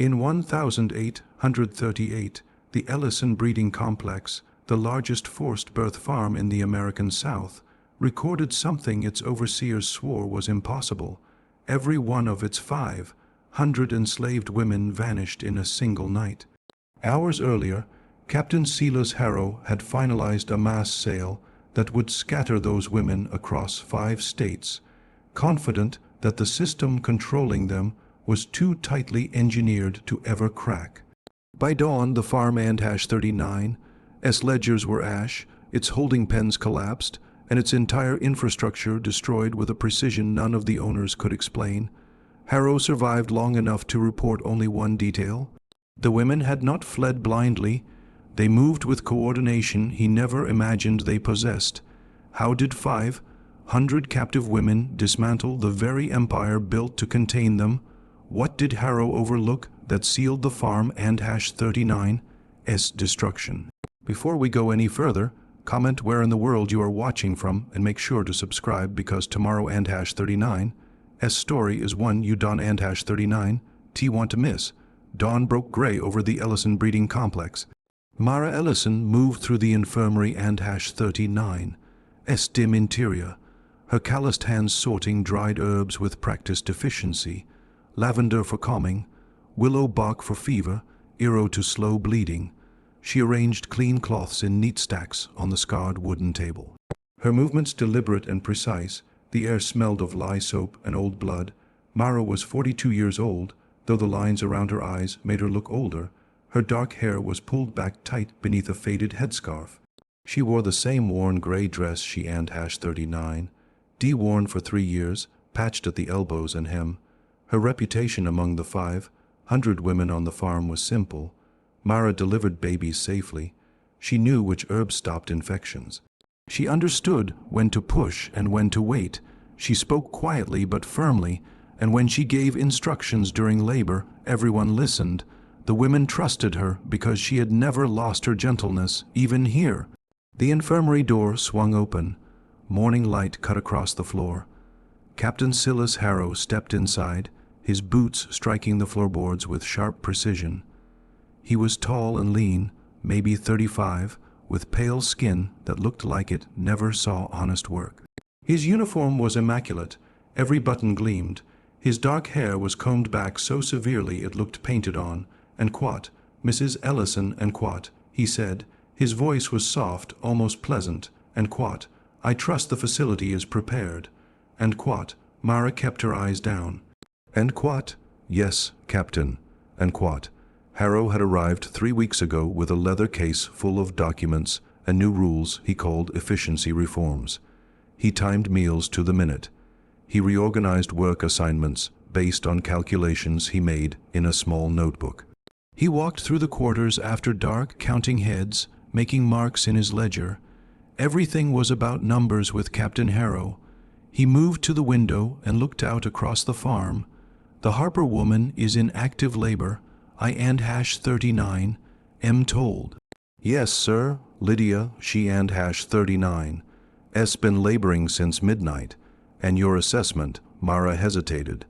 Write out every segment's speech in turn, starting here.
In 1838, the Ellison Breeding Complex, the largest forced birth farm in the American South, recorded something its overseers swore was impossible. Every one of its 500 enslaved women vanished in a single night. Hours earlier, Captain Silas Harrow had finalized a mass sale that would scatter those women across 5 states, confident that the system controlling them was too tightly engineered to ever crack. By dawn, the farm &39's ledgers were ash, its holding pens collapsed, and its entire infrastructure destroyed with a precision none of the owners could explain. Harrow survived long enough to report only one detail. The women had not fled blindly. They moved with coordination he never imagined they possessed. How did 500 captive women dismantle the very empire built to contain them? What did Harrow overlook that sealed the farm &39's destruction? Before we go any further, comment where in the world you are watching from and make sure to subscribe, because tomorrow &39's story is one you &39 want to miss. Dawn broke gray over the Ellison Breeding Complex. Mara Ellison moved through the infirmary &39's dim interior, her calloused hands sorting dried herbs with practiced efficiency. Lavender for calming, willow bark for fever, iro to slow bleeding. She arranged clean cloths in neat stacks on the scarred wooden table. Her movements deliberate and precise, the air smelled of lye soap and old blood. Mara was 42 years old, though the lines around her eyes made her look older. Her dark hair was pulled back tight beneath a faded headscarf. She wore the same worn gray dress she &39, worn for 3 years, patched at the elbows and hem. Her reputation among the 500 women on the farm was simple. Mara delivered babies safely. She knew which herbs stopped infections. She understood when to push and when to wait. She spoke quietly but firmly, and when she gave instructions during labor, everyone listened. The women trusted her because she had never lost her gentleness, even here. The infirmary door swung open. Morning light cut across the floor. Captain Silas Harrow stepped inside, his boots striking the floorboards with sharp precision. He was tall and lean, maybe 35, with pale skin that looked like it never saw honest work. His uniform was immaculate, every button gleamed. His dark hair was combed back so severely it looked painted on. "And quat, Mrs. Ellison and quat," he said. His voice was soft, almost pleasant. "And quat, I trust the facility is prepared." "And quat," Mara kept her eyes down. "And quat, yes, Captain. And quat." Harrow had arrived 3 weeks ago with a leather case full of documents and new rules he called efficiency reforms. He timed meals to the minute. He reorganized work assignments based on calculations he made in a small notebook. He walked through the quarters after dark, counting heads, making marks in his ledger. Everything was about numbers with Captain Harrow. He moved to the window and looked out across the farm. "The Harper woman is in active labor, I &39 am told." "Yes, sir, Lydia, she &39's been laboring since midnight. And your assessment," Mara hesitated.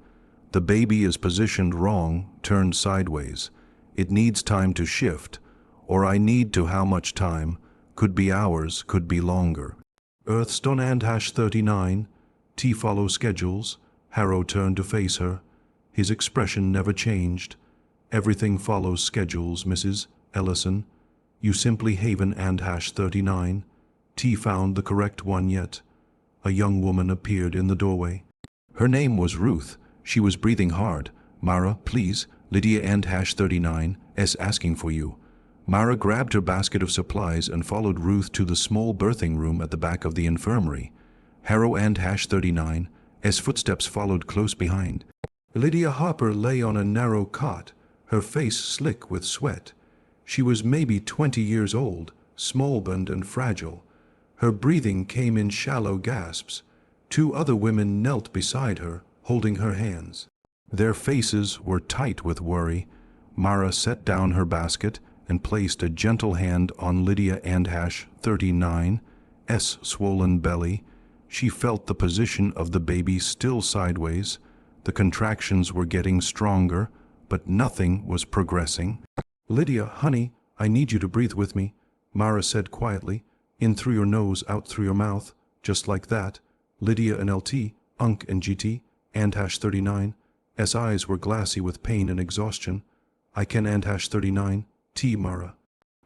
"The baby is positioned wrong, turned sideways. It needs time to shift, or I need to how much time? Could be hours, could be longer." "Earthstone &39, follow schedules." Harrow turned to face her. His expression never changed. "Everything follows schedules, Mrs. Ellison. You simply haven &39. Found the correct one yet." A young woman appeared in the doorway. Her name was Ruth. She was breathing hard. "Mara, please, Lydia &39's asking for you." Mara grabbed her basket of supplies and followed Ruth to the small birthing room at the back of the infirmary. Harrow &39's footsteps followed close behind. Lydia Harper lay on a narrow cot, her face slick with sweat. She was maybe 20 years old, small-boned and fragile. Her breathing came in shallow gasps. 2 other women knelt beside her, holding her hands. Their faces were tight with worry. Mara set down her basket and placed a gentle hand on Lydia &39's swollen belly. She felt the position of the baby still sideways. The contractions were getting stronger, but nothing was progressing. "Lydia, honey, I need you to breathe with me," Mara said quietly. "In through your nose, out through your mouth. Just like that." Lydia and LT, Unk and GT, and #39. S eyes were glassy with pain and exhaustion. "I can and #39, T Mara."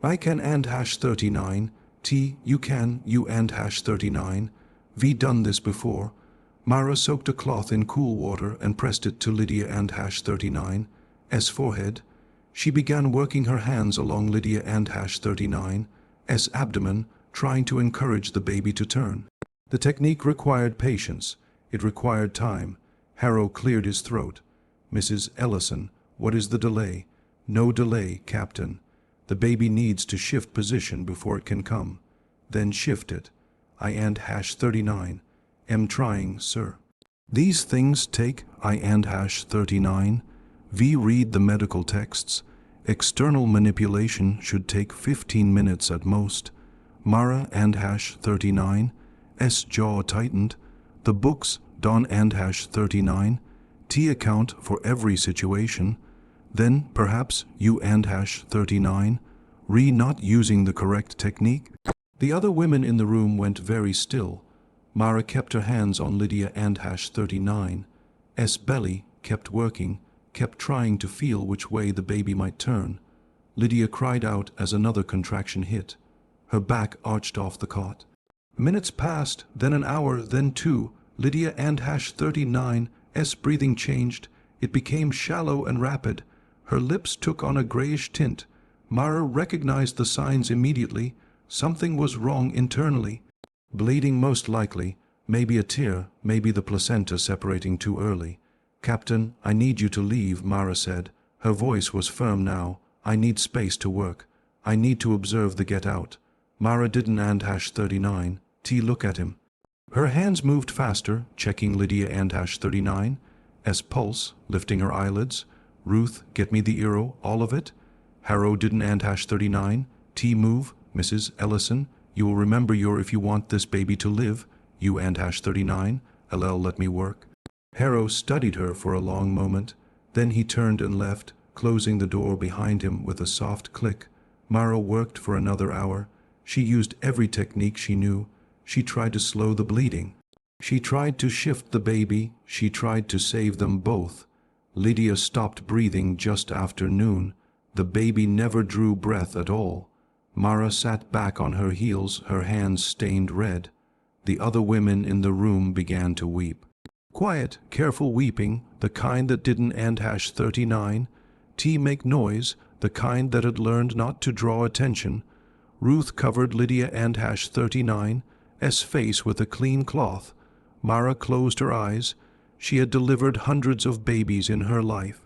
"I can and #39, T, you can, you and #39. We done this before." Mara soaked a cloth in cool water and pressed it to Lydia and #39, S forehead. She began working her hands along Lydia and #39, S abdomen, trying to encourage the baby to turn. The technique required patience. It required time. Harrow cleared his throat. "Mrs. Ellison, what is the delay?" "No delay, Captain. The baby needs to shift position before it can come." "Then shift it." "I and #39. Am trying, sir." These things take I and #39. We read the medical texts. External manipulation should take 15 minutes at most. Mara and #39. S jaw tightened. The books, Don and #39. T account for every situation. Then, perhaps, you and #39. Re not using the correct technique. The other women in the room went very still. Mara kept her hands on Lydia and #39. S belly kept working, kept trying to feel which way the baby might turn. Lydia cried out as another contraction hit. Her back arched off the cot. Minutes passed, then an hour, then two. Lydia and #39. S breathing changed. It became shallow and rapid. Her lips took on a grayish tint. Mara recognized the signs immediately. Something was wrong internally. Bleeding most likely, maybe a tear, maybe the placenta separating too early. "Captain, I need you to leave," Mara said. Her voice was firm now. "I need space to work. I need to observe the get out." Mara didn't and #39. T look at him. Her hands moved faster, checking Lydia and #39. S pulse, lifting her eyelids. "Ruth, get me the eero, all of it." Harrow didn't and #39. T move, "Mrs. Ellison. You will remember your if you want this baby to live." You and #39. "LL, let me work." Harrow studied her for a long moment. Then he turned and left, closing the door behind him with a soft click. Mara worked for another hour. She used every technique she knew. She tried to slow the bleeding. She tried to shift the baby. She tried to save them both. Lydia stopped breathing just after noon. The baby never drew breath at all. Mara sat back on her heels, her hands stained red. The other women in the room began to weep. Quiet, careful weeping, the kind that didn't and #39. T make noise, the kind that had learned not to draw attention. Ruth covered Lydia and #39. S face with a clean cloth. Mara closed her eyes. She had delivered hundreds of babies in her life.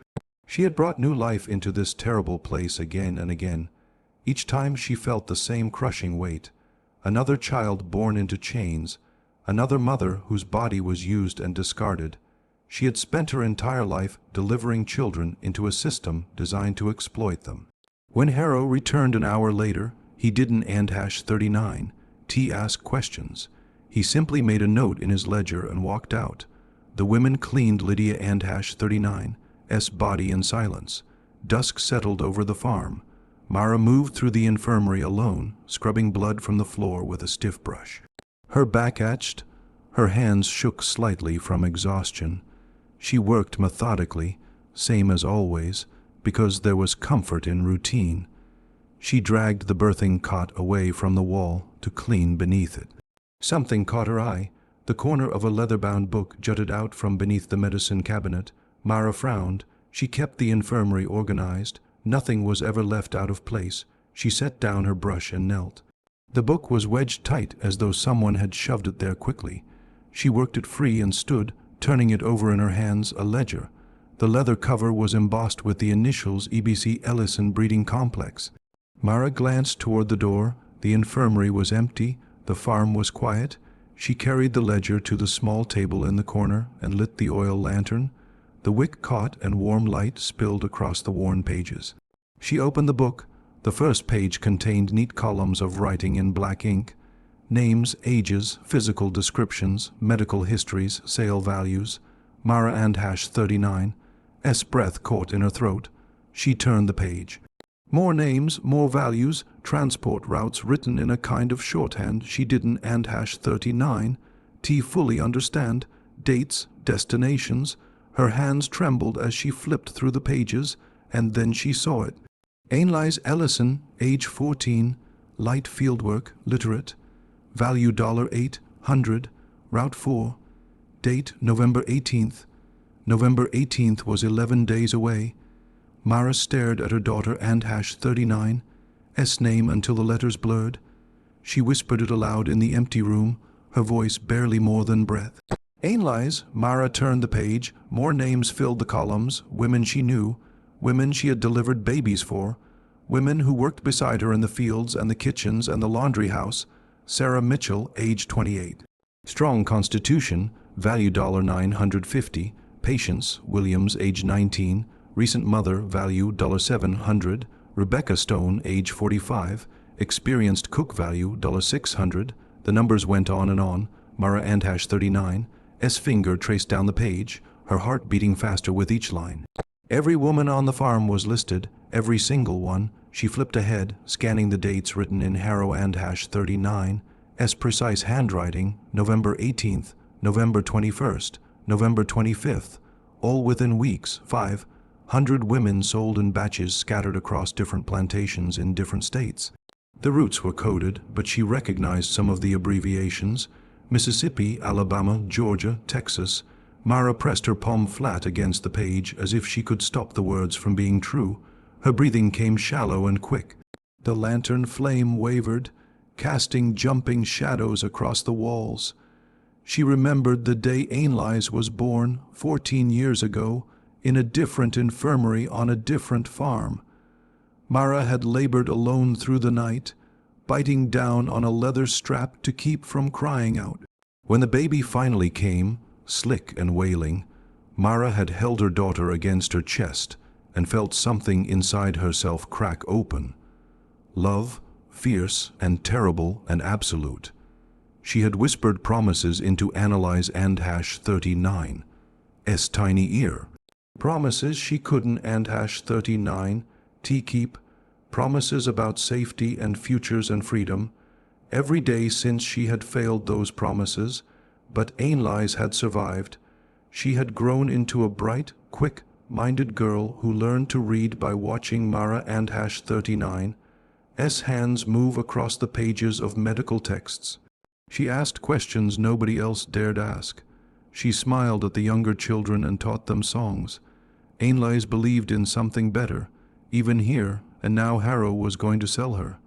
She had brought new life into this terrible place again and again. Each time she felt the same crushing weight. Another child born into chains. Another mother whose body was used and discarded. She had spent her entire life delivering children into a system designed to exploit them. When Harrow returned an hour later, he didn't and #39. T asked questions. He simply made a note in his ledger and walked out. The women cleaned Lydia and #39. S body in silence. Dusk settled over the farm. Mara moved through the infirmary alone, scrubbing blood from the floor with a stiff brush. Her back ached. Her hands shook slightly from exhaustion. She worked methodically, same as always, because there was comfort in routine. She dragged the birthing cot away from the wall to clean beneath it. Something caught her eye. The corner of a leather-bound book jutted out from beneath the medicine cabinet. Mara frowned. She kept the infirmary organized. Nothing was ever left out of place. She set down her brush and knelt. The book was wedged tight as though someone had shoved it there quickly. She worked it free and stood, turning it over in her hands, a ledger. The leather cover was embossed with the initials EBC Ellison Breeding Complex. Mara glanced toward the door. The infirmary was empty. The farm was quiet. She carried the ledger to the small table in the corner and lit the oil lantern. The wick caught and warm light spilled across the worn pages. She opened the book. The first page contained neat columns of writing in black ink. Names, ages, physical descriptions, medical histories, sale values. Mara and #39. S breath caught in her throat. She turned the page. More names, more values, transport routes written in a kind of shorthand she didn't and #39. T fully understand. Dates, destinations. Her hands trembled as she flipped through the pages, and then she saw it. Ainlise Ellison, age 14, light fieldwork, literate. Value $800, Route 4. Date November 18th. November 18th was 11 days away. Mara stared at her daughter and #39, name until the letters blurred. She whispered it aloud in the empty room, her voice barely more than breath. Ainlise. Mara turned the page. More names filled the columns, women she knew, women she had delivered babies for, women who worked beside her in the fields and the kitchens and the laundry house. Sarah Mitchell, age 28. Strong constitution, value $950. Patience, Williams, age 19. Recent mother, value $700. Rebecca Stone, age 45. Experienced cook, value $600. The numbers went on and on. Mara and #39. Finger traced down the page, her heart beating faster with each line. Every woman on the farm was listed, every single one. She flipped ahead, scanning the dates written in Harrow and #39. Precise handwriting, November 18th, November 21st, November 25th, all within weeks. 500 women sold in batches scattered across different plantations in different states. The routes were coded, but she recognized some of the abbreviations. Mississippi, Alabama, Georgia, Texas. Mara pressed her palm flat against the page as if she could stop the words from being true. Her breathing came shallow and quick. The lantern flame wavered, casting jumping shadows across the walls. She remembered the day Ainlise was born, 14 years ago, in a different infirmary on a different farm. Mara had labored alone through the night, biting down on a leather strap to keep from crying out. When the baby finally came, slick and wailing, Mara had held her daughter against her chest and felt something inside herself crack open. Love, fierce and terrible and absolute. She had whispered promises into Ainlise and #39's tiny ear. Promises she couldn't and #39 keep. Promises about safety and futures and freedom. Every day since she had failed those promises, but Ainlise had survived. She had grown into a bright, quick-minded girl who learned to read by watching Mara and #39's hands move across the pages of medical texts. She asked questions nobody else dared ask. She smiled at the younger children and taught them songs. Ainlise believed in something better, even here, and now Harrow was going to sell her.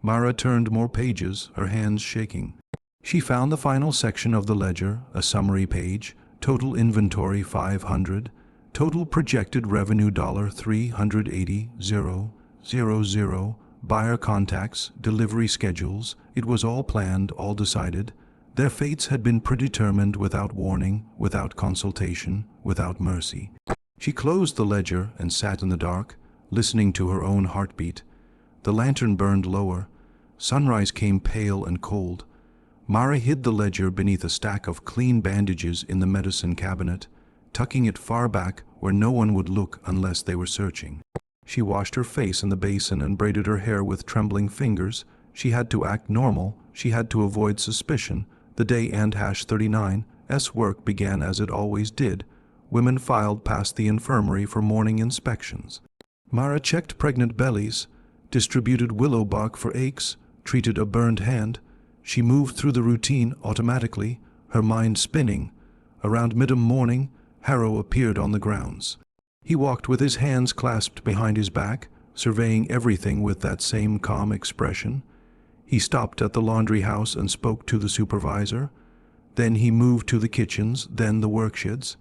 Mara turned more pages, her hands shaking. She found the final section of the ledger, a summary page. Total inventory 500. Total projected revenue $380,000. Buyer contacts, delivery schedules. It was all planned, all decided. Their fates had been predetermined without warning, without consultation, without mercy. She closed the ledger and sat in the dark, listening to her own heartbeat. The lantern burned lower. Sunrise came pale and cold. Mara hid the ledger beneath a stack of clean bandages in the medicine cabinet, tucking it far back where no one would look unless they were searching. She washed her face in the basin and braided her hair with trembling fingers. She had to act normal. She had to avoid suspicion. The day and #39's work began as it always did. Women filed past the infirmary for morning inspections. Mara checked pregnant bellies, distributed willow bark for aches, treated a burned hand. She moved through the routine automatically, her mind spinning. Around mid-morning, Harrow appeared on the grounds. He walked with his hands clasped behind his back, surveying everything with that same calm expression. He stopped at the laundry house and spoke to the supervisor. Then he moved to the kitchens, then the worksheds.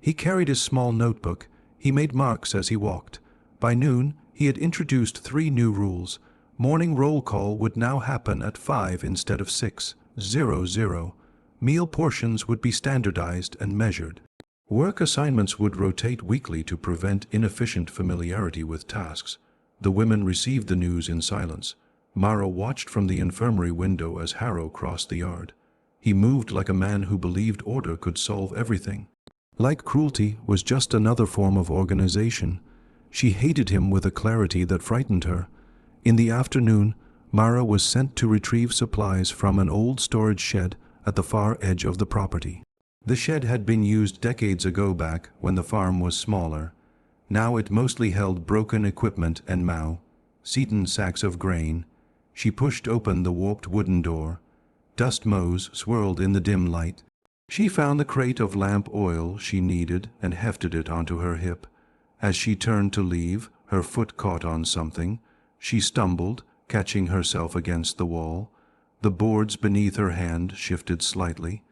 He carried his small notebook. He made marks as he walked. By noon, he had introduced 3 new rules. Morning roll call would now happen at 5 instead of 6:00. Meal portions would be standardized and measured. Work assignments would rotate weekly to prevent inefficient familiarity with tasks. The women received the news in silence. Mara watched from the infirmary window as Harrow crossed the yard. He moved like a man who believed order could solve everything. Like cruelty was just another form of organization. She hated him with a clarity that frightened her. In the afternoon, Mara was sent to retrieve supplies from an old storage shed at the far edge of the property. The shed had been used decades ago back when the farm was smaller. Now it mostly held broken equipment and Seaton sacks of grain. She pushed open the warped wooden door. Dust motes swirled in the dim light. She found the crate of lamp oil she needed and hefted it onto her hip. As she turned to leave, her foot caught on something. She stumbled, catching herself against the wall. The boards beneath her hand shifted slightly.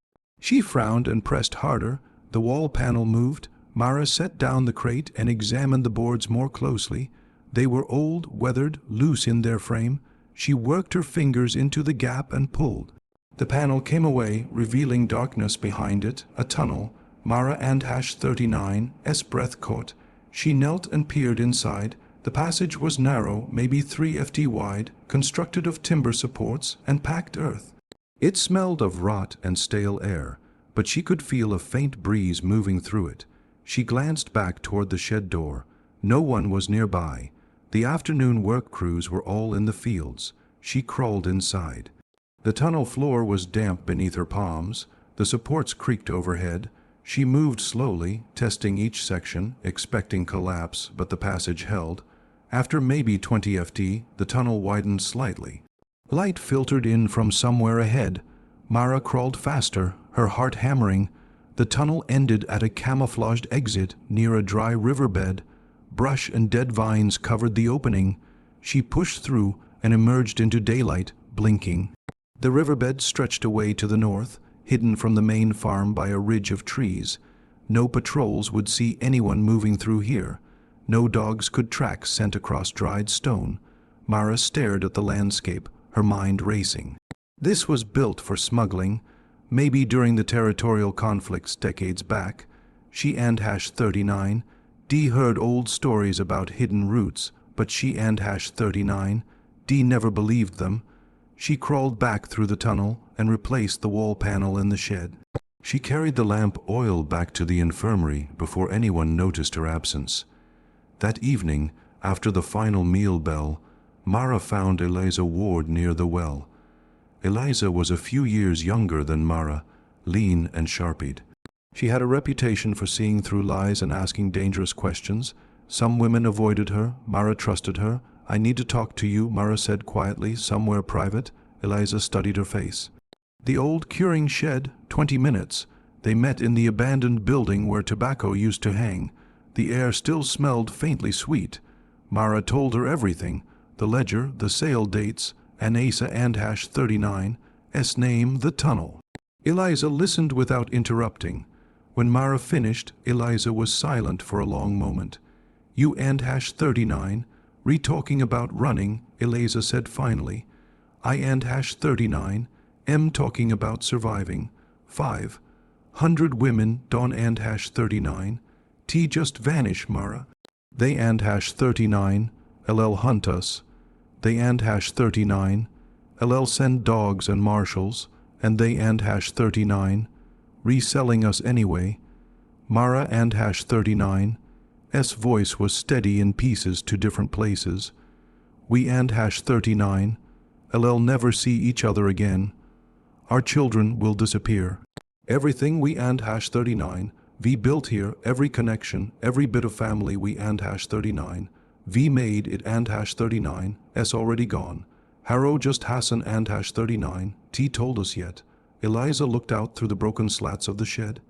She frowned and pressed harder. The wall panel moved. Mara set down the crate and examined the boards more closely. They were old, weathered, loose in their frame. She worked her fingers into the gap and pulled. The panel came away, revealing darkness behind it, a tunnel. Mara and #39's breath caught. She knelt and peered inside. The passage was narrow, maybe 3 ft wide, constructed of timber supports and packed earth. It smelled of rot and stale air, but she could feel a faint breeze moving through it. She glanced back toward the shed door. No one was nearby. The afternoon work crews were all in the fields. She crawled inside. The tunnel floor was damp beneath her palms. The supports creaked overhead. She moved slowly, testing each section, expecting collapse, but the passage held. After maybe 20 ft, the tunnel widened slightly. Light filtered in from somewhere ahead. Mara crawled faster, her heart hammering. The tunnel ended at a camouflaged exit near a dry riverbed. Brush and dead vines covered the opening. She pushed through and emerged into daylight, blinking. The riverbed stretched away to the north, hidden from the main farm by a ridge of trees. No patrols would see anyone moving through here. No dogs could track scent across dried stone. Mara stared at the landscape, her mind racing. This was built for smuggling. Maybe during the territorial conflicts decades back. She and #39. Dee heard old stories about hidden routes, but she and #39. Dee never believed them. She crawled back through the tunnel and replaced the wall panel in the shed. She carried the lamp oil back to the infirmary before anyone noticed her absence. That evening, after the final meal bell, Mara found Eliza Ward near the well. Eliza was a few years younger than Mara, lean and sharpied. She had a reputation for seeing through lies and asking dangerous questions. Some women avoided her. Mara trusted her. "I need to talk to you," Mara said quietly, somewhere private. Eliza studied her face. The old curing shed, 20 minutes. They met in the abandoned building where tobacco used to hang. The air still smelled faintly sweet. Mara told her everything, the ledger, the sale dates, Anasa and #39's name, the tunnel. Eliza listened without interrupting. When Mara finished, Eliza was silent for a long moment. "You and #39, re-talking about running," Eliza said finally. "I and #39, am talking about surviving. 500 women, Dawn and #39. T just vanish, Mara. They and #39, LL hunt us. They and #39, LL send dogs and marshals, and they and #39, reselling us anyway." Mara and #39's voice was steady in pieces to different places. "We and #39, LL never see each other again. Our children will disappear. Everything we and #39, we built here, every connection, every bit of family we and #39, we made it and #39's already gone. Harrow just Hassan and #39, T told us yet." Eliza looked out through the broken slats of the shed.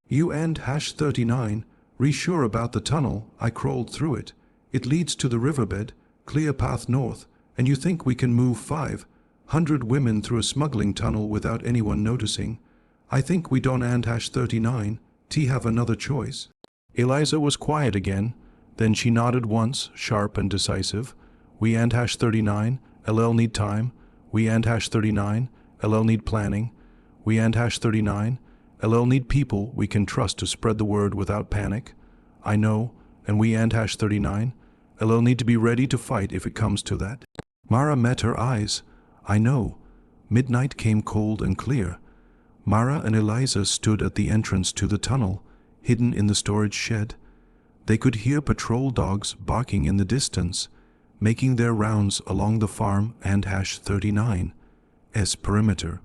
"You and #39, re-sure about the tunnel, I crawled through it. It leads to the riverbed, clear path north, and you think we can move 500 women through a smuggling tunnel without anyone noticing? I think we don't and #39, T have another choice." Eliza was quiet again. Then she nodded once, sharp and decisive. "We and #39, LL need time. We and #39, LL need planning. We and #39, LL need people we can trust to spread the word without panic. I know, and we and #39, LL need to be ready to fight if it comes to that." Mara met her eyes. "I know." Midnight came cold and clear. Mara and Eliza stood at the entrance to the tunnel, hidden in the storage shed. They could hear patrol dogs barking in the distance, making their rounds along the farm and #39's perimeter.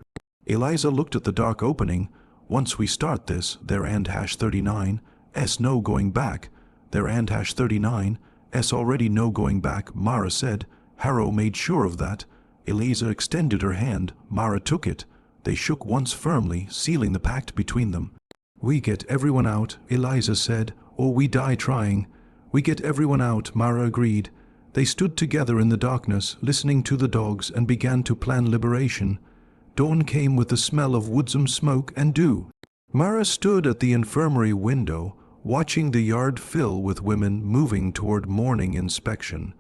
Eliza looked at the dark opening. Once we start this, there and #39's no going back. There and #39's already no going back, Mara said. Harrow made sure of that. Eliza extended her hand. Mara took it. They shook once firmly, sealing the pact between them. We get everyone out, Eliza said, or we die trying. We get everyone out, Mara agreed. They stood together in the darkness, listening to the dogs, and began to plan liberation. Dawn came with the smell of woodsome smoke and dew. Mara stood at the infirmary window, watching the yard fill with women moving toward morning inspection.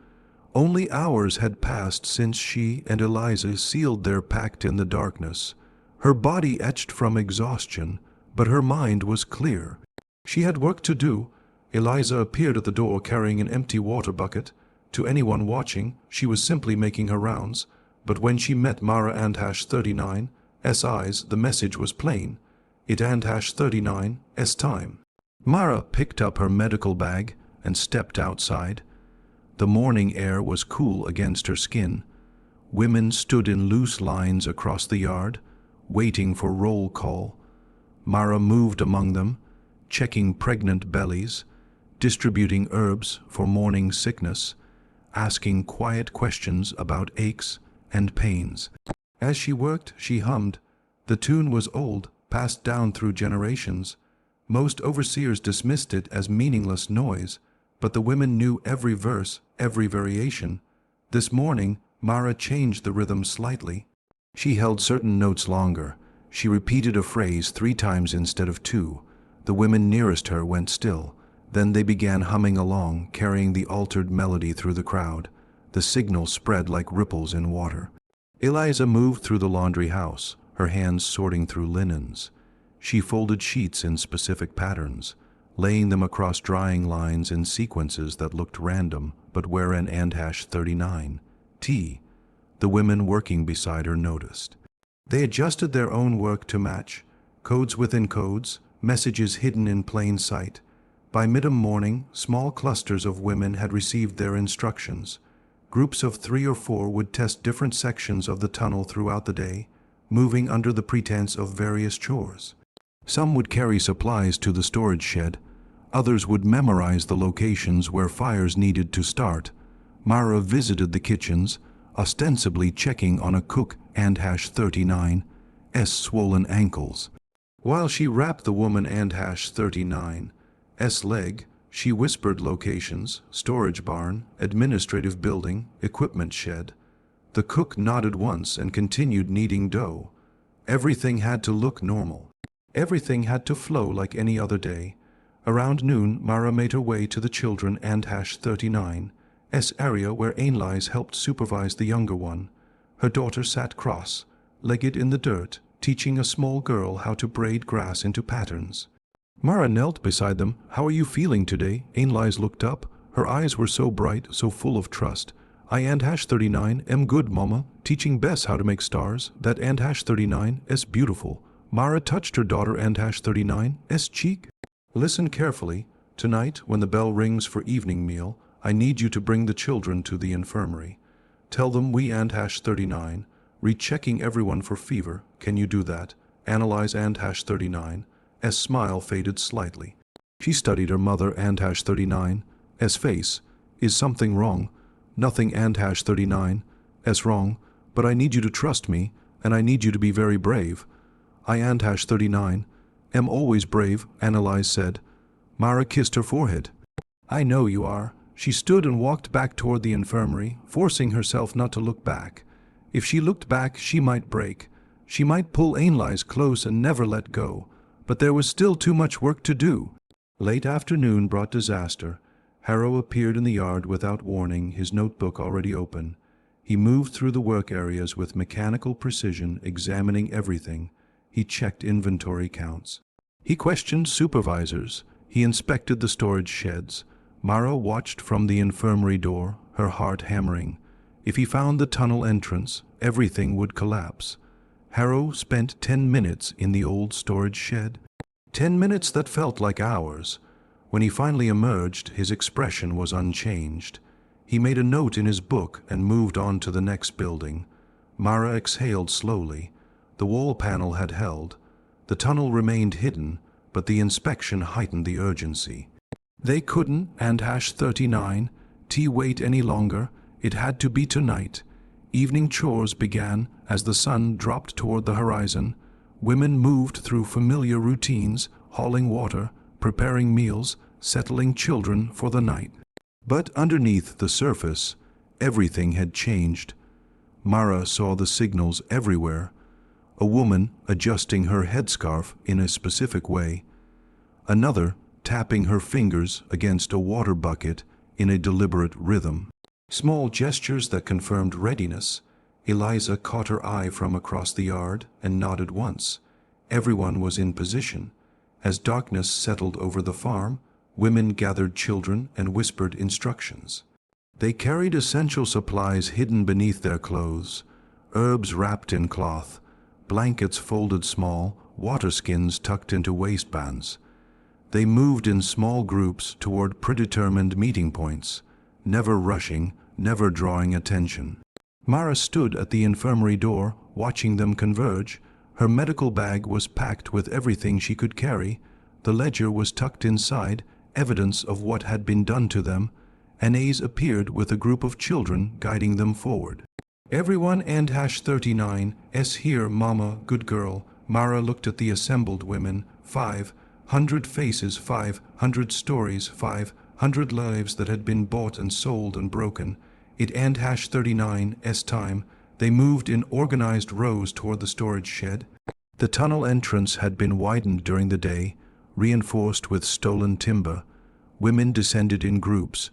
Only hours had passed since she and Eliza sealed their pact in the darkness. Her body etched from exhaustion, but her mind was clear. She had work to do. Eliza appeared at the door carrying an empty water bucket. To anyone watching, she was simply making her rounds, but when she met Mara and #39's eyes, the message was plain. It and #39's time. Mara picked up her medical bag and stepped outside. The morning air was cool against her skin. Women stood in loose lines across the yard, waiting for roll call. Mara moved among them, checking pregnant bellies, distributing herbs for morning sickness, asking quiet questions about aches and pains. As she worked, she hummed. The tune was old, passed down through generations. Most overseers dismissed it as meaningless noise, but the women knew every verse, every variation. This morning, Mara changed the rhythm slightly. She held certain notes longer. She repeated a phrase 3 times instead of 2. The women nearest her went still. Then they began humming along, carrying the altered melody through the crowd. The signal spread like ripples in water. Eliza moved through the laundry house, her hands sorting through linens. She folded sheets in specific patterns, laying them across drying lines in sequences that looked random, but were an and #39. The women working beside her noticed. They adjusted their own work to match, codes within codes, messages hidden in plain sight. By mid-morning, small clusters of women had received their instructions. Groups of 3 or 4 would test different sections of the tunnel throughout the day, moving under the pretense of various chores. Some would carry supplies to the storage shed. Others would memorize the locations where fires needed to start. Mara visited the kitchens, ostensibly checking on a cook and #39's swollen ankles. While she wrapped the woman and #39's leg, she whispered locations: storage barn, administrative building, equipment shed. The cook nodded once and continued kneading dough. Everything had to look normal. Everything had to flow like any other day. Around noon, Mara made her way to the children and #39's area where Ainlise helped supervise the younger one. Her daughter sat cross-legged in the dirt, teaching a small girl how to braid grass into patterns. Mara knelt beside them. "How are you feeling today?" Ainlise looked up. Her eyes were so bright, so full of trust. "I and #39 am good, Mama, teaching Bess how to make stars. That and #39's beautiful." Mara touched her daughter and #39's cheek. "Listen carefully. Tonight, when the bell rings for evening meal, I need you to bring the children to the infirmary. Tell them we and #39, rechecking everyone for fever. Can you do that? Analyze and #39's smile faded slightly. She studied her mother and #39's face. "Is something wrong?" "Nothing and #39's wrong, but I need you to trust me, and I need you to be very brave." "I and #39 am always brave," Analyze said. Mara kissed her forehead. "I know you are." She stood and walked back toward the infirmary, forcing herself not to look back. If she looked back, she might break. She might pull Ainlise close and never let go. But there was still too much work to do. Late afternoon brought disaster. Harrow appeared in the yard without warning, his notebook already open. He moved through the work areas with mechanical precision, examining everything. He checked inventory counts. He questioned supervisors. He inspected the storage sheds. Mara watched from the infirmary door, her heart hammering. If he found the tunnel entrance, everything would collapse. Harrow spent 10 minutes in the old storage shed. 10 minutes that felt like hours. When he finally emerged, his expression was unchanged. He made a note in his book and moved on to the next building. Mara exhaled slowly. The wall panel had held. The tunnel remained hidden, but the inspection heightened the urgency. They couldn't, and #39, wait any longer. It had to be tonight. Evening chores began as the sun dropped toward the horizon. Women moved through familiar routines, hauling water, preparing meals, settling children for the night. But underneath the surface, everything had changed. Mara saw the signals everywhere. A woman adjusting her headscarf in a specific way. Another tapping her fingers against a water bucket in a deliberate rhythm. Small gestures that confirmed readiness. Eliza caught her eye from across the yard and nodded once. Everyone was in position. As darkness settled over the farm, women gathered children and whispered instructions. They carried essential supplies hidden beneath their clothes, herbs wrapped in cloth, blankets folded small, water skins tucked into waistbands. They moved in small groups toward predetermined meeting points, never rushing, never drawing attention. Mara stood at the infirmary door, watching them converge. Her medical bag was packed with everything she could carry. The ledger was tucked inside, evidence of what had been done to them. Anais appeared with a group of children guiding them forward. Everyone and #39, here, Mama, good girl. Mara looked at the assembled women. 500 faces, 500 stories, 500 lives that had been bought and sold and broken. It and #39's time. They moved in organized rows toward the storage shed. The tunnel entrance had been widened during the day, reinforced with stolen timber. Women descended in groups,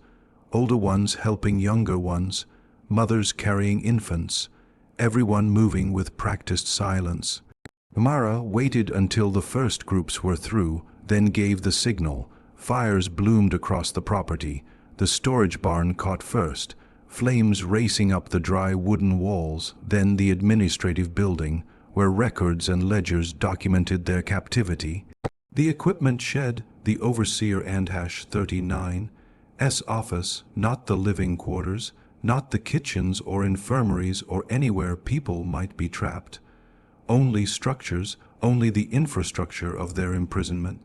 older ones helping younger ones, mothers carrying infants, everyone moving with practiced silence. Mara waited until the first groups were through, then gave the signal. Fires bloomed across the property. The storage barn caught first, flames racing up the dry wooden walls, then the administrative building, where records and ledgers documented their captivity. The equipment shed, the overseer and #39's office, not the living quarters, not the kitchens or infirmaries or anywhere people might be trapped. Only structures, only the infrastructure of their imprisonment.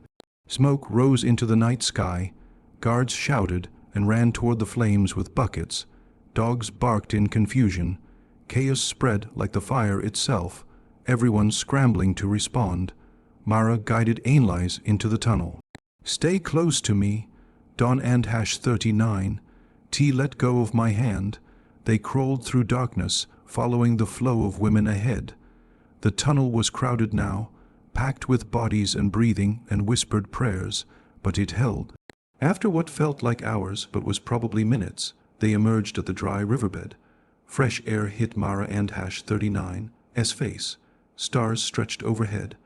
Smoke rose into the night sky. Guards shouted and ran toward the flames with buckets. Dogs barked in confusion. Chaos spread like the fire itself, everyone scrambling to respond. Mara guided Ainlise into the tunnel. "Stay close to me." Don and #39. Let go of my hand. They crawled through darkness, following the flow of women ahead. The tunnel was crowded now, packed with bodies and breathing and whispered prayers, but it held. After what felt like hours, but was probably minutes, they emerged at the dry riverbed. Fresh air hit Mara and #39's face. Stars stretched overhead.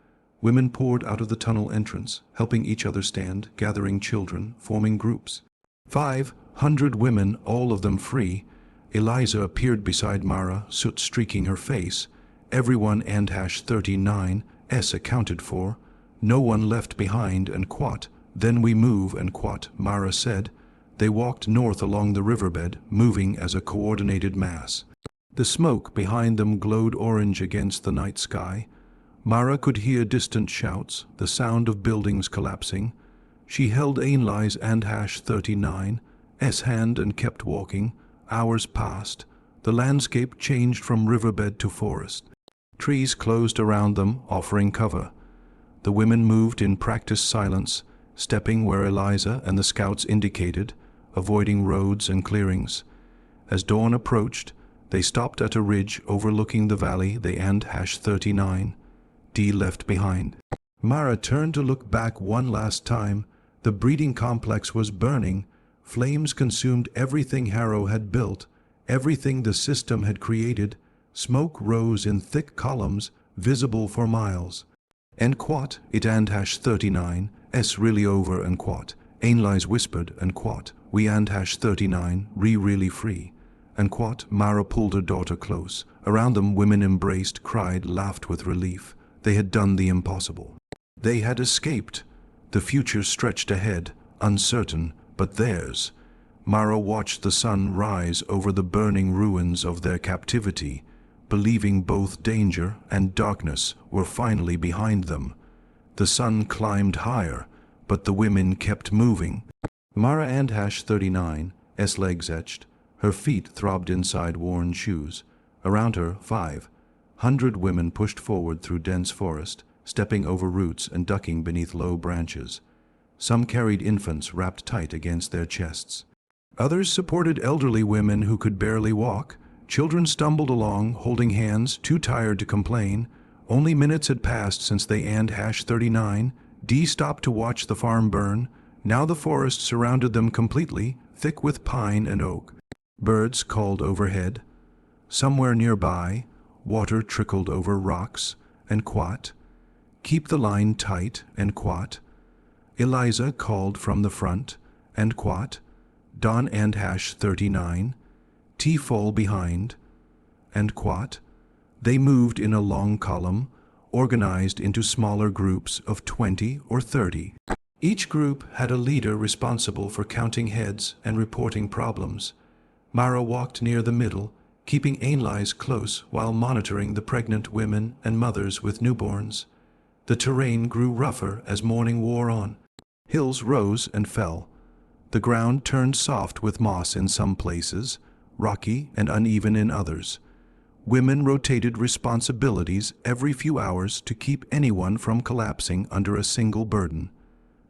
Women poured out of the tunnel entrance, helping each other stand, gathering children, forming groups. 500 women, all of them free. Eliza appeared beside Mara, soot streaking her face. Everyone and #39's accounted for. No one left behind, and quat. "Then we move, and quat," Mara said. They walked north along the riverbed, moving as a coordinated mass. The smoke behind them glowed orange against the night sky. Mara could hear distant shouts, the sound of buildings collapsing. She held Ainlise and #39's hand and kept walking. Hours passed. The landscape changed from riverbed to forest. Trees closed around them, offering cover. The women moved in practiced silence, stepping where Eliza and the scouts indicated, avoiding roads and clearings. As dawn approached, they stopped at a ridge overlooking the valley they and #39 left behind. Mara turned to look back one last time. The breeding complex was burning. Flames consumed everything Harrow had built, everything the system had created. Smoke rose in thick columns, visible for miles. "And quat, it and #39's really over and quat," Ainlise whispered, "and quat, we and #39 really free." And quat, Mara pulled her daughter close. Around them women embraced, cried, laughed with relief. They had done the impossible. They had escaped. The future stretched ahead, uncertain, but theirs. Mara watched the sun rise over the burning ruins of their captivity, believing both danger and darkness were finally behind them. The sun climbed higher, but the women kept moving. Mara and #39, legs etched, her feet throbbed inside worn shoes. Around her, 500 women pushed forward through dense forest, stepping over roots and ducking beneath low branches. Some carried infants wrapped tight against their chests. Others supported elderly women who could barely walk. Children stumbled along, holding hands, too tired to complain. Only minutes had passed since they and #39 stopped to watch the farm burn. Now the forest surrounded them completely, thick with pine and oak. Birds called overhead. Somewhere nearby, water trickled over rocks, and quat. Keep the line tight, and quat. Eliza called from the front, and quat. Don and #39. Fall behind, and quat. They moved in a long column, organized into smaller groups of 20 or 30. Each group had a leader responsible for counting heads and reporting problems. Mara walked near the middle, keeping Ainlais close while monitoring the pregnant women and mothers with newborns. The terrain grew rougher as morning wore on. Hills rose and fell. The ground turned soft with moss in some places, rocky and uneven in others. Women rotated responsibilities every few hours to keep anyone from collapsing under a single burden.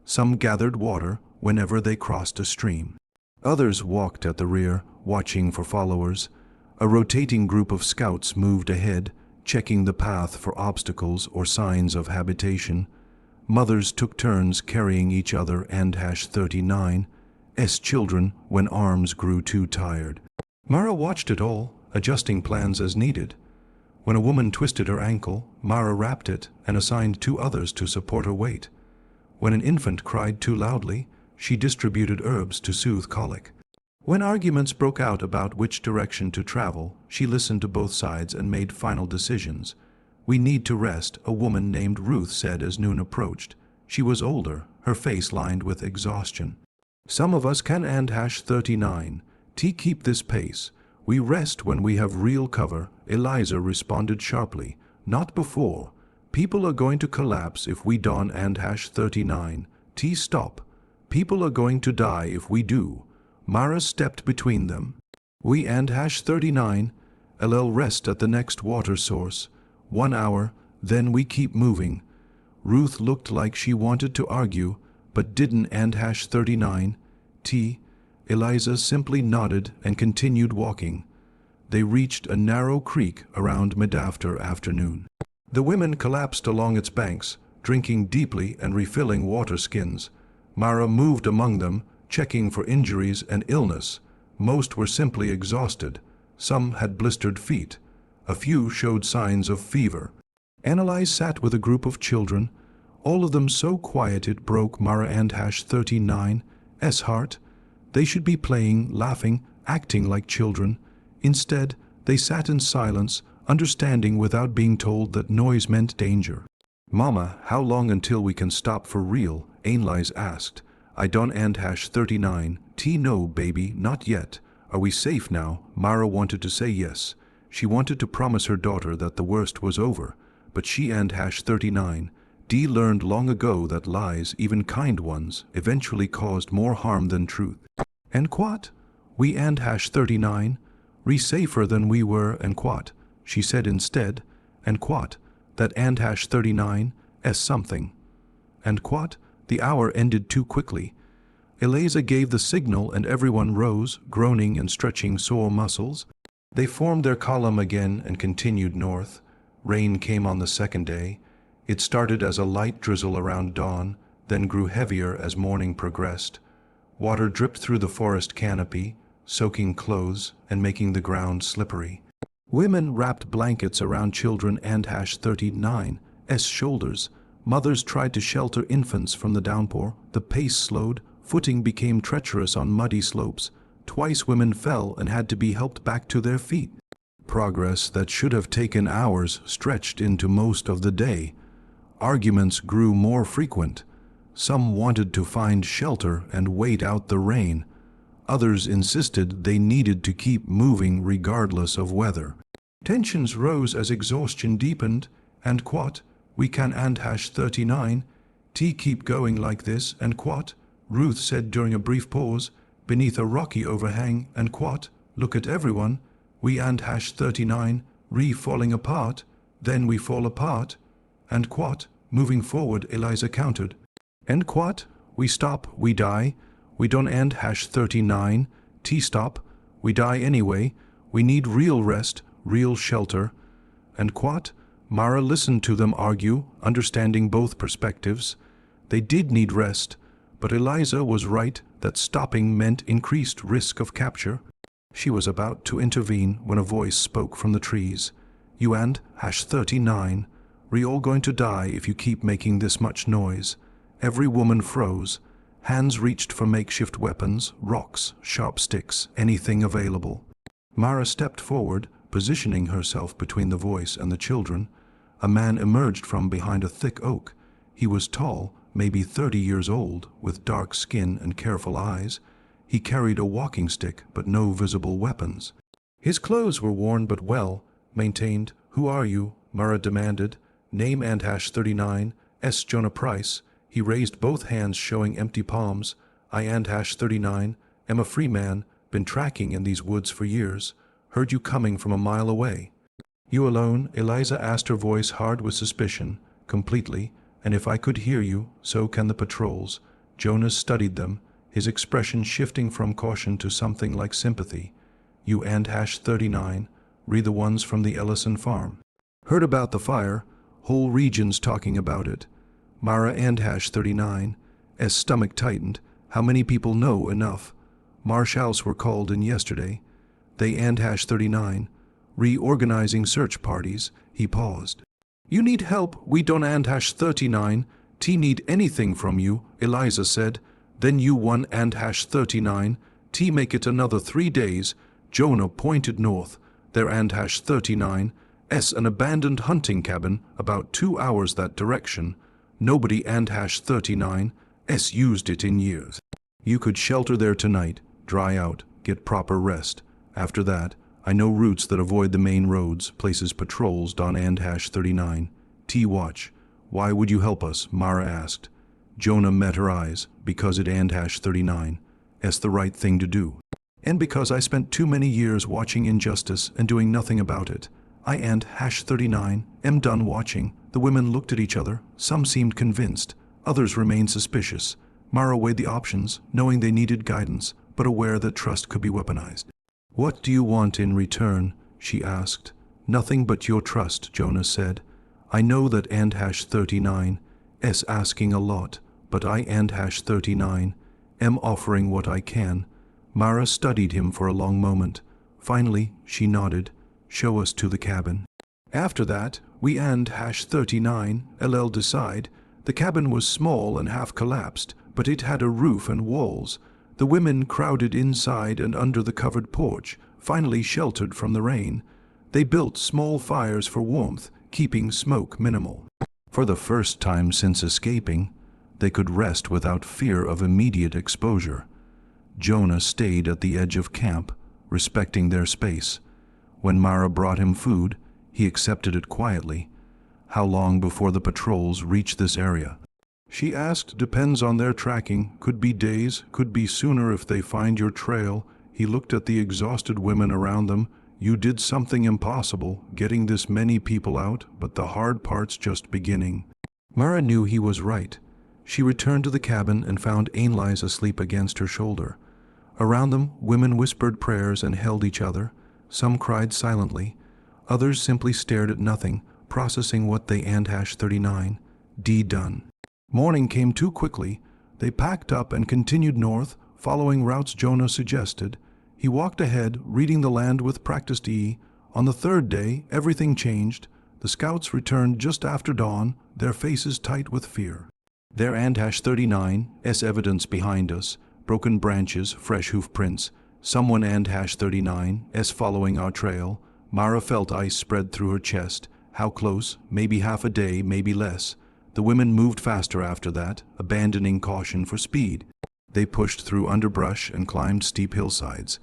Some gathered water whenever they crossed a stream. Others walked at the rear, watching for followers. A rotating group of scouts moved ahead, checking the path for obstacles or signs of habitation. Mothers took turns carrying each other and #39's children when arms grew too tired. Mara watched it all, adjusting plans as needed. When a woman twisted her ankle, Mara wrapped it and assigned 2 others to support her weight. When an infant cried too loudly, she distributed herbs to soothe colic. When arguments broke out about which direction to travel, she listened to both sides and made final decisions. "We need to rest," a woman named Ruth said as noon approached. She was older, her face lined with exhaustion. "Some of us can and #39. Keep this pace. We rest when we have real cover," Eliza responded sharply. "Not before. People are going to collapse if we don't and #39. Stop. People are going to die if we do." Mara stepped between them. "We and #39. Rest at the next water source. 1 hour, then we keep moving." Ruth looked like she wanted to argue, but didn't and #39. Eliza simply nodded and continued walking. They reached a narrow creek around mid-after afternoon. The women collapsed along its banks, drinking deeply and refilling water skins. Mara moved among them, checking for injuries and illness. Most were simply exhausted. Some had blistered feet. A few showed signs of fever. Annalise sat with a group of children, all of them so quiet it broke Mara and #39's heart. They should be playing, laughing, acting like children. Instead, they sat in silence, understanding without being told that noise meant danger. "Mama, how long until we can stop for real?" Ainlais asked. "I don't and #39. No, baby, not yet. Are we safe now?" Mara wanted to say yes. She wanted to promise her daughter that the worst was over. But she and #39 learned long ago that lies, even kind ones, eventually caused more harm than truth. "And quat? We and #39 safer than we were and quat," she said instead. "And quat? That and #39's something. And quat?" The hour ended too quickly. Eliza gave the signal and everyone rose, groaning and stretching sore muscles. They formed their column again and continued north. Rain came on the second day. It started as a light drizzle around dawn, then grew heavier as morning progressed. Water dripped through the forest canopy, soaking clothes and making the ground slippery. Women wrapped blankets around children and #39's shoulders. Mothers tried to shelter infants from the downpour. The pace slowed. Footing became treacherous on muddy slopes. Twice women fell and had to be helped back to their feet. Progress that should have taken hours stretched into most of the day. Arguments grew more frequent. Some wanted to find shelter and wait out the rain. Others insisted they needed to keep moving regardless of weather. Tensions rose as exhaustion deepened, and quat, we can and hash 39, T keep going like this, and quat, Ruth said during a brief pause, beneath a rocky overhang, and quat, look at everyone, we and hash 39, falling apart, then we fall apart, and quat, moving forward, Eliza countered. And quat, we stop, we die, we don't end hash 39, T stop, we die anyway, we need real rest, real shelter. And quat, Mara listened to them argue, understanding both perspectives. They did need rest, but Eliza was right that stopping meant increased risk of capture. She was about to intervene when a voice spoke from the trees. You and hash 39, we all going to die if you keep making this much noise. Every woman froze. Hands reached for makeshift weapons, rocks, sharp sticks, anything available. Mara stepped forward, positioning herself between the voice and the children. A man emerged from behind a thick oak. He was tall, maybe 30 years old, with dark skin and careful eyes. He carried a walking stick, but no visible weapons. His clothes were worn but well maintained. Who are you? Mara demanded. Name and hash 39, S. Jonah Price. He raised both hands showing empty palms. I and hash 39, am a free man, been tracking in these woods for years. Heard you coming from a mile away. You alone? Eliza asked, her voice hard with suspicion. Completely, and if I could hear you, so can the patrols. Jonas studied them, his expression shifting from caution to something like sympathy. You and hash 39, read the ones from the Ellison farm. Heard about the fire, whole regions talking about it. Mara and hash 39, as stomach tightened. How many people know enough? Marshals were called in yesterday. They and hash 39, reorganizing search parties. He paused. You need help, we don't and hash 39. T need anything from you, Eliza said. Then you one and hash 39. T make it another 3 days. Jonah pointed north. There and hash 39. S an abandoned hunting cabin, about 2 hours that direction. Nobody and hash 39. S used it in years. You could shelter there tonight, dry out, get proper rest. After that, I know routes that avoid the main roads, places patrols don and hash 39. T watch. Why would you help us? Mara asked. Jonah met her eyes. Because it and hash 39. S the right thing to do. And because I spent too many years watching injustice and doing nothing about it. I and hash 39 am done watching. The women looked at each other. Some seemed convinced. Others remained suspicious. Mara weighed the options, knowing they needed guidance, but aware that trust could be weaponized. What do you want in return? She asked. Nothing but your trust, Jonah said. I know that and hash 39 is asking a lot, but I and hash 39 am offering what I can. Mara studied him for a long moment. Finally, she nodded. Show us to the cabin. After that, we and hash 39, LL decide. The cabin was small and half collapsed, but it had a roof and walls. The women crowded inside and under the covered porch, finally sheltered from the rain. They built small fires for warmth, keeping smoke minimal. For the first time since escaping, they could rest without fear of immediate exposure. Jonah stayed at the edge of camp, respecting their space. When Mara brought him food, he accepted it quietly. How long before the patrols reach this area? She asked. Depends on their tracking. Could be days, could be sooner if they find your trail. He looked at the exhausted women around them. You did something impossible, getting this many people out, but the hard part's just beginning. Mara knew he was right. She returned to the cabin and found Ainlise asleep against her shoulder. Around them, women whispered prayers and held each other. Some cried silently. Others simply stared at nothing, processing what they and hash 39. D done. Morning came too quickly. They packed up and continued north, following routes Jonah suggested. He walked ahead, reading the land with practiced ease. On the third day, everything changed. The scouts returned just after dawn, their faces tight with fear. There and hash 39, evidence behind us. Broken branches, fresh hoof prints. Someone and hash 39, following our trail. Mara felt ice spread through her chest. How close? Maybe half a day, maybe less. The women moved faster after that, abandoning caution for speed. They pushed through underbrush and climbed steep hillsides,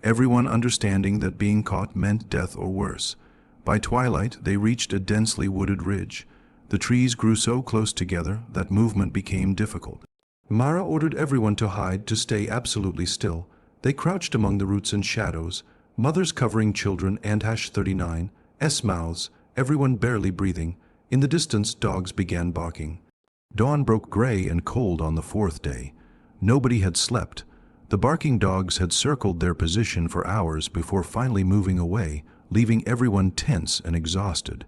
everyone understanding that being caught meant death or worse. By twilight, they reached a densely wooded ridge. The trees grew so close together that movement became difficult. Mara ordered everyone to hide, to stay absolutely still. They crouched among the roots and shadows, mothers covering children and #39's mouths, everyone barely breathing. In the distance, dogs began barking. Dawn broke gray and cold on the fourth day. Nobody had slept. The barking dogs had circled their position for hours before finally moving away, leaving everyone tense and exhausted.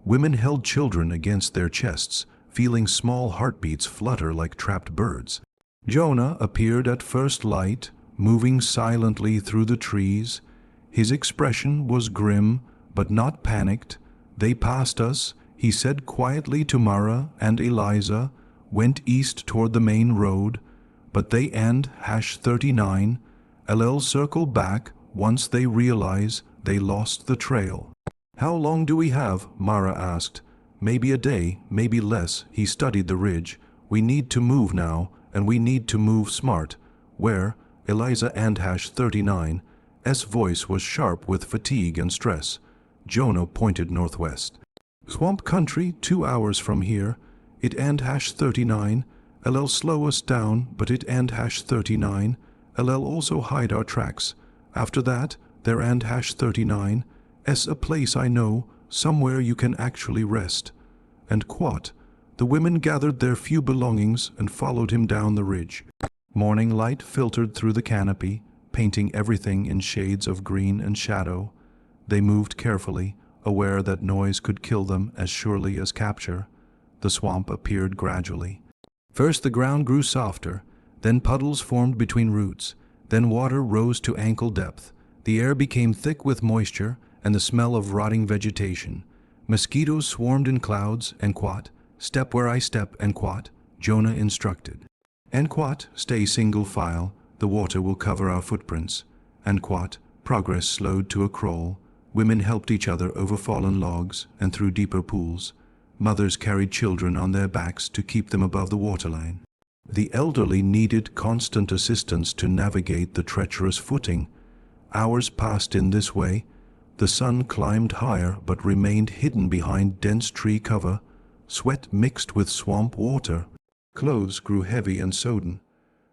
Women held children against their chests, feeling small heartbeats flutter like trapped birds. Jonah appeared at first light, moving silently through the trees. His expression was grim, but not panicked. "They passed us," he said quietly to Mara and Eliza, went east toward the main road. "But they and #39 LL circle back once they realize they lost the trail." "How long do we have?" Mara asked. "Maybe a day, maybe less." He studied the ridge. "We need to move now, and we need to move smart." "Where?" Eliza and #39's voice was sharp with fatigue and stress. Jonah pointed northwest. "Swamp country, 2 hours from here. It and #39 LL slow us down, but it and #39 LL also hide our tracks. After that, there and #39's a place I know, somewhere you can actually rest." And quat. The women gathered their few belongings and followed him down the ridge. Morning light filtered through the canopy, painting everything in shades of green and shadow. They moved carefully, aware that noise could kill them as surely as capture. The swamp appeared gradually. First the ground grew softer, then puddles formed between roots, then water rose to ankle depth. The air became thick with moisture and the smell of rotting vegetation. Mosquitoes swarmed in clouds, and quat, "Step where I step," and quat, Jonah instructed. And quat, "Stay single file, the water will cover our footprints." And quat, progress slowed to a crawl. Women helped each other over fallen logs and through deeper pools. Mothers carried children on their backs to keep them above the waterline. The elderly needed constant assistance to navigate the treacherous footing. Hours passed in this way. The sun climbed higher but remained hidden behind dense tree cover. Sweat mixed with swamp water. Clothes grew heavy and sodden.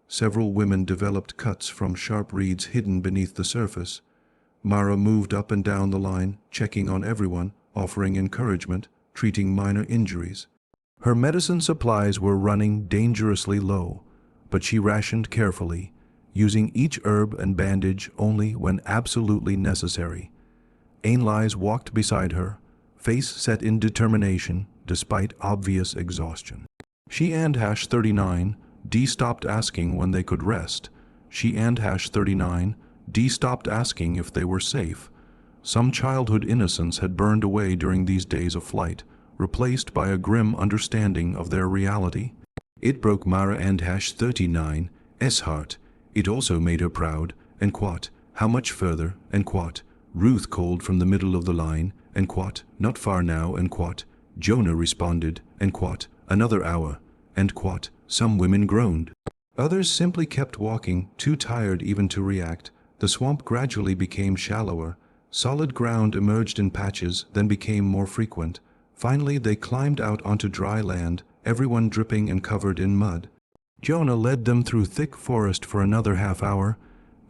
Several women developed cuts from sharp reeds hidden beneath the surface. Mara moved up and down the line, checking on everyone, offering encouragement, treating minor injuries. Her medicine supplies were running dangerously low, but she rationed carefully, using each herb and bandage only when absolutely necessary. Ainlise walked beside her, face set in determination despite obvious exhaustion. She and #39D stopped asking when they could rest. She and #39D stopped asking if they were safe. Some childhood innocence had burned away during these days of flight, replaced by a grim understanding of their reality. It broke Mara and #39's heart. It also made her proud, and quat, "How much further?" and quat, Ruth called from the middle of the line, and quat, "Not far now," and quat, Jonah responded, and quat, "Another hour," and quat, some women groaned. Others simply kept walking, too tired even to react. The swamp gradually became shallower. Solid ground emerged in patches, then became more frequent. Finally, they climbed out onto dry land, everyone dripping and covered in mud. Jonah led them through thick forest for another half hour.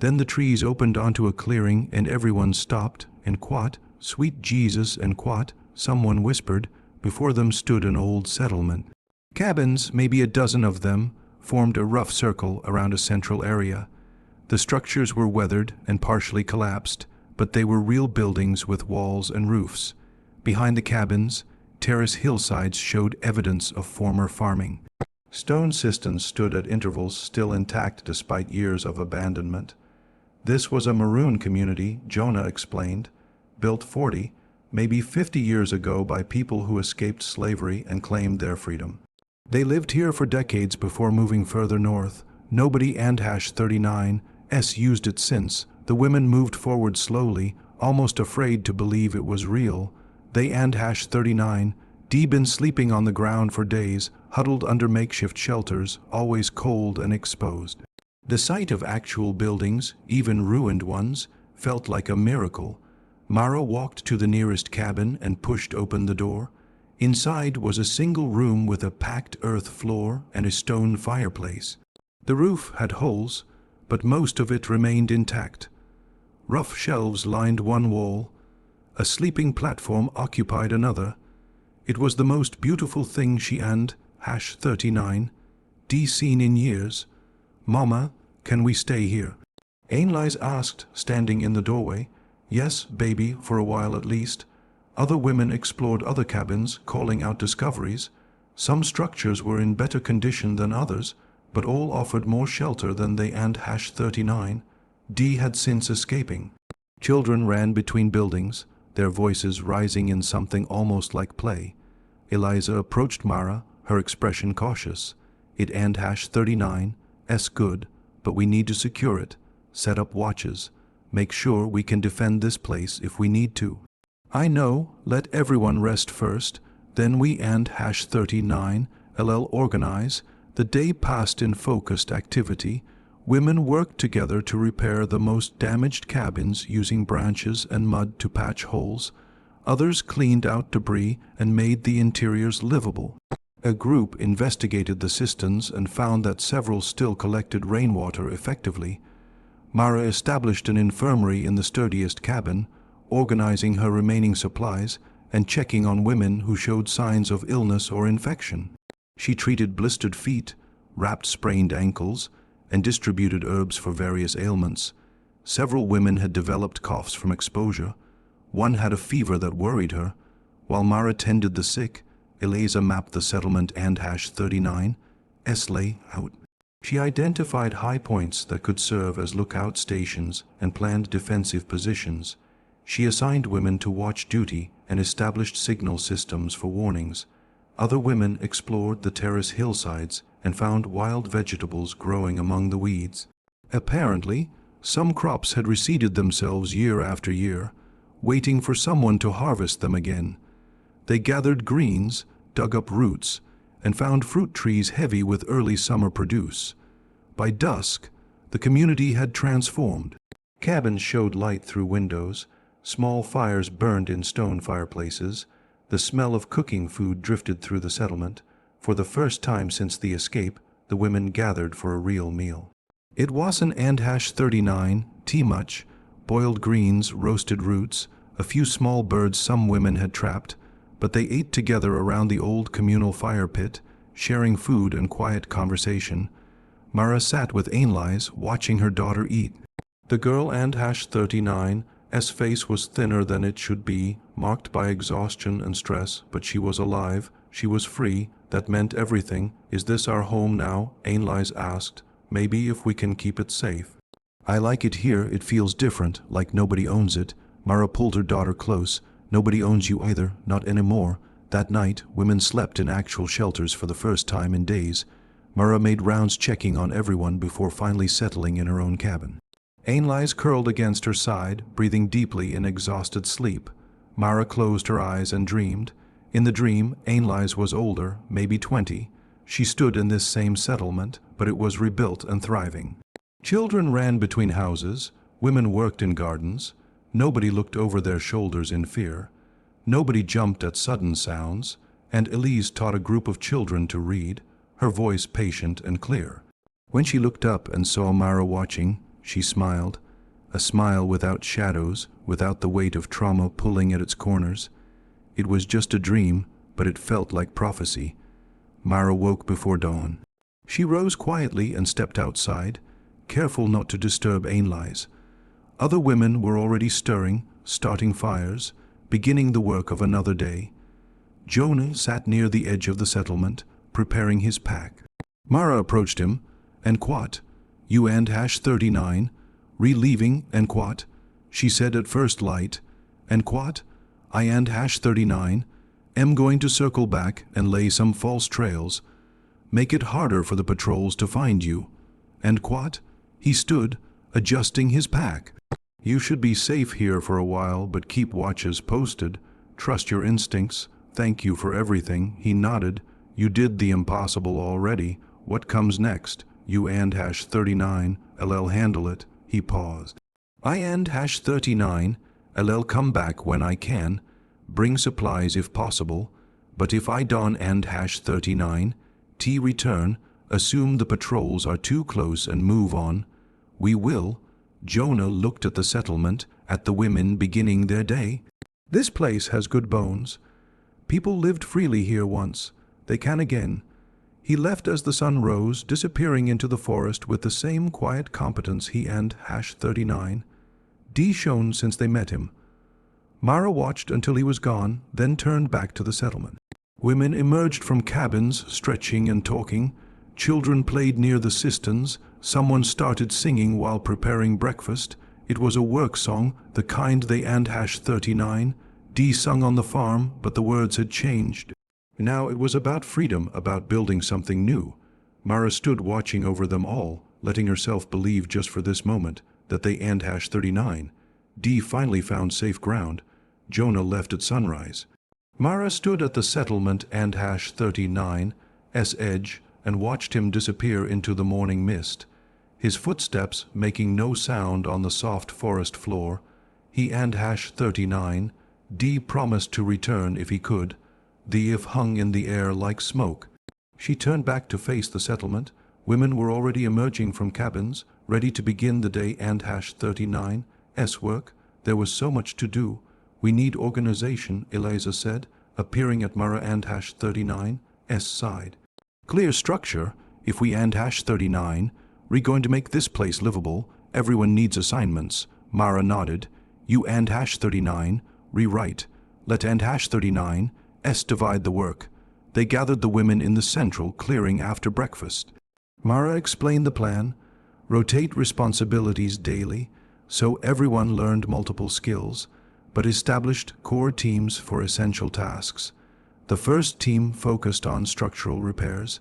Then the trees opened onto a clearing and everyone stopped, and quat, "Sweet Jesus," and quat, someone whispered. Before them stood an old settlement. Cabins, maybe a dozen of them, formed a rough circle around a central area. The structures were weathered and partially collapsed, but they were real buildings with walls and roofs. Behind the cabins, terrace hillsides showed evidence of former farming. Stone cisterns stood at intervals, still intact despite years of abandonment. This was a maroon community, Jonah explained, built 40, maybe 50 years ago by people who escaped slavery and claimed their freedom. They lived here for decades before moving further north. Nobody and #39's used it since. The women moved forward slowly, almost afraid to believe it was real. They and #39 D been sleeping on the ground for days, huddled under makeshift shelters, always cold and exposed. The sight of actual buildings, even ruined ones, felt like a miracle. Mara walked to the nearest cabin and pushed open the door. Inside was a single room with a packed earth floor and a stone fireplace. The roof had holes, but most of it remained intact. Rough shelves lined one wall. A sleeping platform occupied another. It was the most beautiful thing she and #39 D seen in years. "Mama, can we stay here?" Ainlise asked, standing in the doorway. "Yes, baby, for a while at least." Other women explored other cabins, calling out discoveries. Some structures were in better condition than others, but all offered more shelter than they and #39 D had since escaping. Children ran between buildings, their voices rising in something almost like play. Eliza approached Mara, her expression cautious. "It and #39 's good, but we need to secure it, set up watches, make sure we can defend this place if we need to." "I know, let everyone rest first, then we and #39 LL organize." The day passed in focused activity. Women worked together to repair the most damaged cabins using branches and mud to patch holes. Others cleaned out debris and made the interiors livable. A group investigated the cisterns and found that several still collected rainwater effectively. Mara established an infirmary in the sturdiest cabin, organizing her remaining supplies and checking on women who showed signs of illness or infection. She treated blistered feet, wrapped sprained ankles, and distributed herbs for various ailments. Several women had developed coughs from exposure. One had a fever that worried her. While Mara tended the sick, Eliza mapped the settlement and #39 lay out. She identified high points that could serve as lookout stations and planned defensive positions. She assigned women to watch duty and established signal systems for warnings. Other women explored the terrace hillsides and found wild vegetables growing among the weeds. Apparently, some crops had reseeded themselves year after year, waiting for someone to harvest them again. They gathered greens, dug up roots, and found fruit trees heavy with early summer produce. By dusk, the community had transformed. Cabins showed light through windows, small fires burned in stone fireplaces, the smell of cooking food drifted through the settlement. For the first time since the escape, the women gathered for a real meal. It wasn't and #39 tea much, boiled greens, roasted roots, a few small birds some women had trapped, but they ate together around the old communal fire pit, sharing food and quiet conversation. Mara sat with Ainlise, watching her daughter eat. The girl and #39's face was thinner than it should be, marked by exhaustion and stress, but she was alive, she was free. That meant everything. "Is this our home now?" Ainlise asked. "Maybe if we can keep it safe." "I like it here. It feels different, like nobody owns it." Mara pulled her daughter close. "Nobody owns you either, not anymore." That night, women slept in actual shelters for the first time in days. Mara made rounds checking on everyone before finally settling in her own cabin. Ainlise curled against her side, breathing deeply in exhausted sleep. Mara closed her eyes and dreamed. In the dream, Ainlise was older, maybe 20. She stood in this same settlement, but it was rebuilt and thriving. Children ran between houses, women worked in gardens. Nobody looked over their shoulders in fear. Nobody jumped at sudden sounds, and Elise taught a group of children to read, her voice patient and clear. When she looked up and saw Mara watching, she smiled, a smile without shadows, without the weight of trauma pulling at its corners. It was just a dream, but it felt like prophecy. Mara woke before dawn. She rose quietly and stepped outside, careful not to disturb Ainlise. Other women were already stirring, starting fires, beginning the work of another day. Jonah sat near the edge of the settlement, preparing his pack. Mara approached him, and "Quat, you and #39, re-leaving, and Quat," she said at first light, "and Quat, I and #39 am going to circle back and lay some false trails, make it harder for the patrols to find you." And Quat, he stood, adjusting his pack. "You should be safe here for a while, but keep watches posted. Trust your instincts. Thank you for everything, he nodded. You did the impossible already. What comes next? You and #39, LL handle it. He paused. I and #39, LL come back when I can. Bring supplies if possible. But if I don't and #39, T return, assume the patrols are too close and move on. We will. Jonah looked at the settlement, at the women beginning their day. This place has good bones. People lived freely here once. They can again. He left as the sun rose, disappearing into the forest with the same quiet competence he and #39 D shown since they met him. Mara watched until he was gone, then turned back to the settlement. Women emerged from cabins, stretching and talking. Children played near the cisterns. Someone started singing while preparing breakfast. It was a work song, the kind they and #39 D sung on the farm, but the words had changed. Now it was about freedom, about building something new. Mara stood watching over them all, letting herself believe just for this moment that they and #39 D finally found safe ground. Jonah left at sunrise. Mara stood at the settlement and #39's edge and watched him disappear into the morning mist. His footsteps making no sound on the soft forest floor. He and #39 D promised to return if he could. The if hung in the air like smoke. She turned back to face the settlement. Women were already emerging from cabins, ready to begin the day and #39's work. There was so much to do. We need organization, Eliza said, appearing at Mara and #39's side. Clear structure. If we and #39, we're going to make this place livable. Everyone needs assignments. Mara nodded. You and #39, rewrite. Let and #39's divide the work. They gathered the women in the central clearing after breakfast. Mara explained the plan. Rotate responsibilities daily, so everyone learned multiple skills, but established core teams for essential tasks. The first team focused on structural repairs.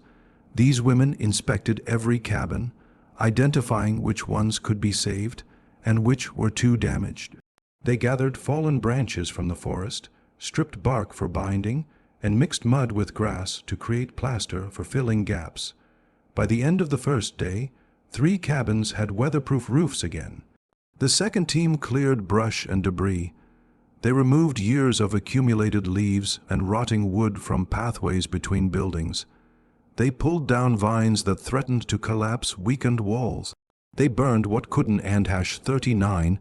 These women inspected every cabin, identifying which ones could be saved and which were too damaged. They gathered fallen branches from the forest, stripped bark for binding, and mixed mud with grass to create plaster for filling gaps. By the end of the first day, 3 cabins had weatherproof roofs again. The second team cleared brush and debris. They removed years of accumulated leaves and rotting wood from pathways between buildings. They pulled down vines that threatened to collapse weakened walls. They burned what couldn't and #39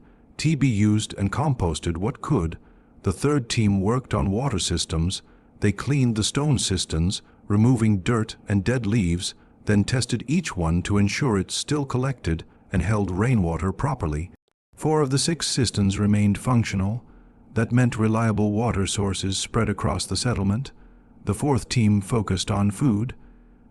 be used and composted what could. The third team worked on water systems. They cleaned the stone cisterns, removing dirt and dead leaves, then tested each one to ensure it still collected and held rainwater properly. 4 of the 6 cisterns remained functional. That meant reliable water sources spread across the settlement. The fourth team focused on food.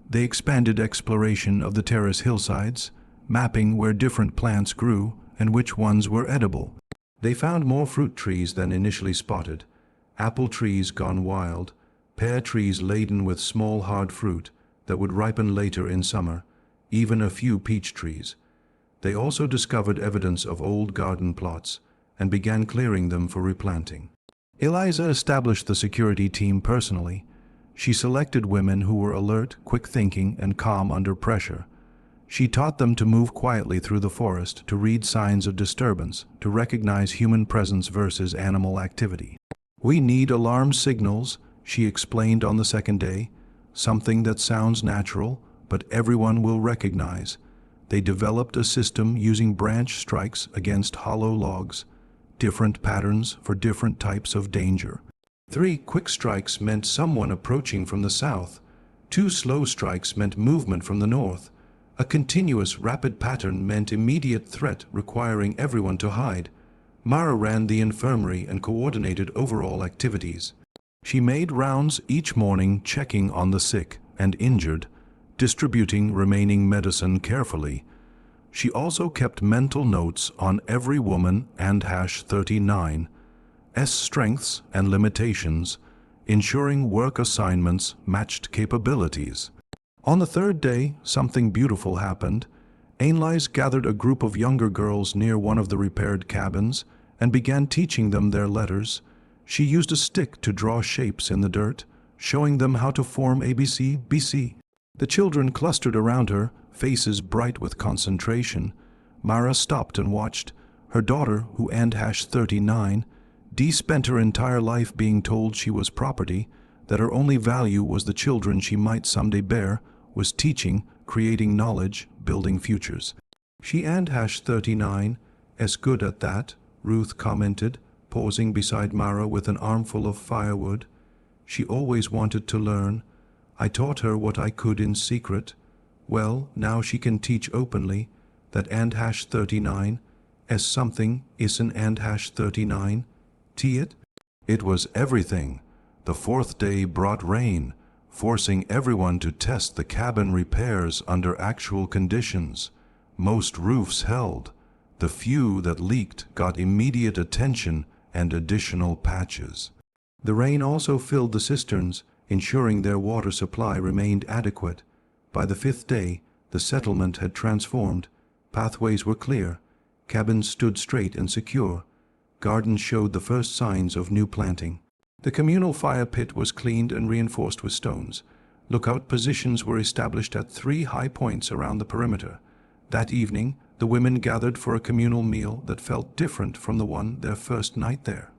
They expanded exploration of the terrace hillsides, mapping where different plants grew and which ones were edible. They found more fruit trees than initially spotted. Apple trees gone wild, pear trees laden with small hard fruit that would ripen later in summer, even a few peach trees. They also discovered evidence of old garden plots and began clearing them for replanting. Eliza established the security team personally. She selected women who were alert, quick-thinking, and calm under pressure. She taught them to move quietly through the forest, to read signs of disturbance, to recognize human presence versus animal activity. We need alarm signals, she explained on the second day, something that sounds natural, but everyone will recognize. They developed a system using branch strikes against hollow logs, different patterns for different types of danger. 3 quick strikes meant someone approaching from the south. 2 slow strikes meant movement from the north. A continuous, rapid pattern meant immediate threat requiring everyone to hide. Mara ran the infirmary and coordinated overall activities. She made rounds each morning, checking on the sick and injured, distributing remaining medicine carefully. She also kept mental notes on every woman and #39's strengths and limitations, ensuring work assignments matched capabilities. On the third day, something beautiful happened. Ainlise gathered a group of younger girls near one of the repaired cabins and began teaching them their letters. She used a stick to draw shapes in the dirt, showing them how to form ABC, BC. The children clustered around her, faces bright with concentration. Mara stopped and watched. Her daughter, who N-39, Dee spent her entire life being told she was property, that her only value was the children she might someday bear, was teaching, creating knowledge, building futures. She N-39 is good at that, Ruth commented, pausing beside Mara with an armful of firewood. She always wanted to learn. I taught her what I could in secret. Well, now she can teach openly that N-39 as something is an N-39. It was everything. The fourth day brought rain, forcing everyone to test the cabin repairs under actual conditions. Most roofs held. The few that leaked got immediate attention and additional patches. The rain also filled the cisterns, ensuring their water supply remained adequate. By the fifth day, the settlement had transformed. Pathways were clear. Cabins stood straight and secure. Gardens showed the first signs of new planting. The communal fire pit was cleaned and reinforced with stones. Lookout positions were established at 3 high points around the perimeter. That evening, the women gathered for a communal meal that felt different from the one their first night there.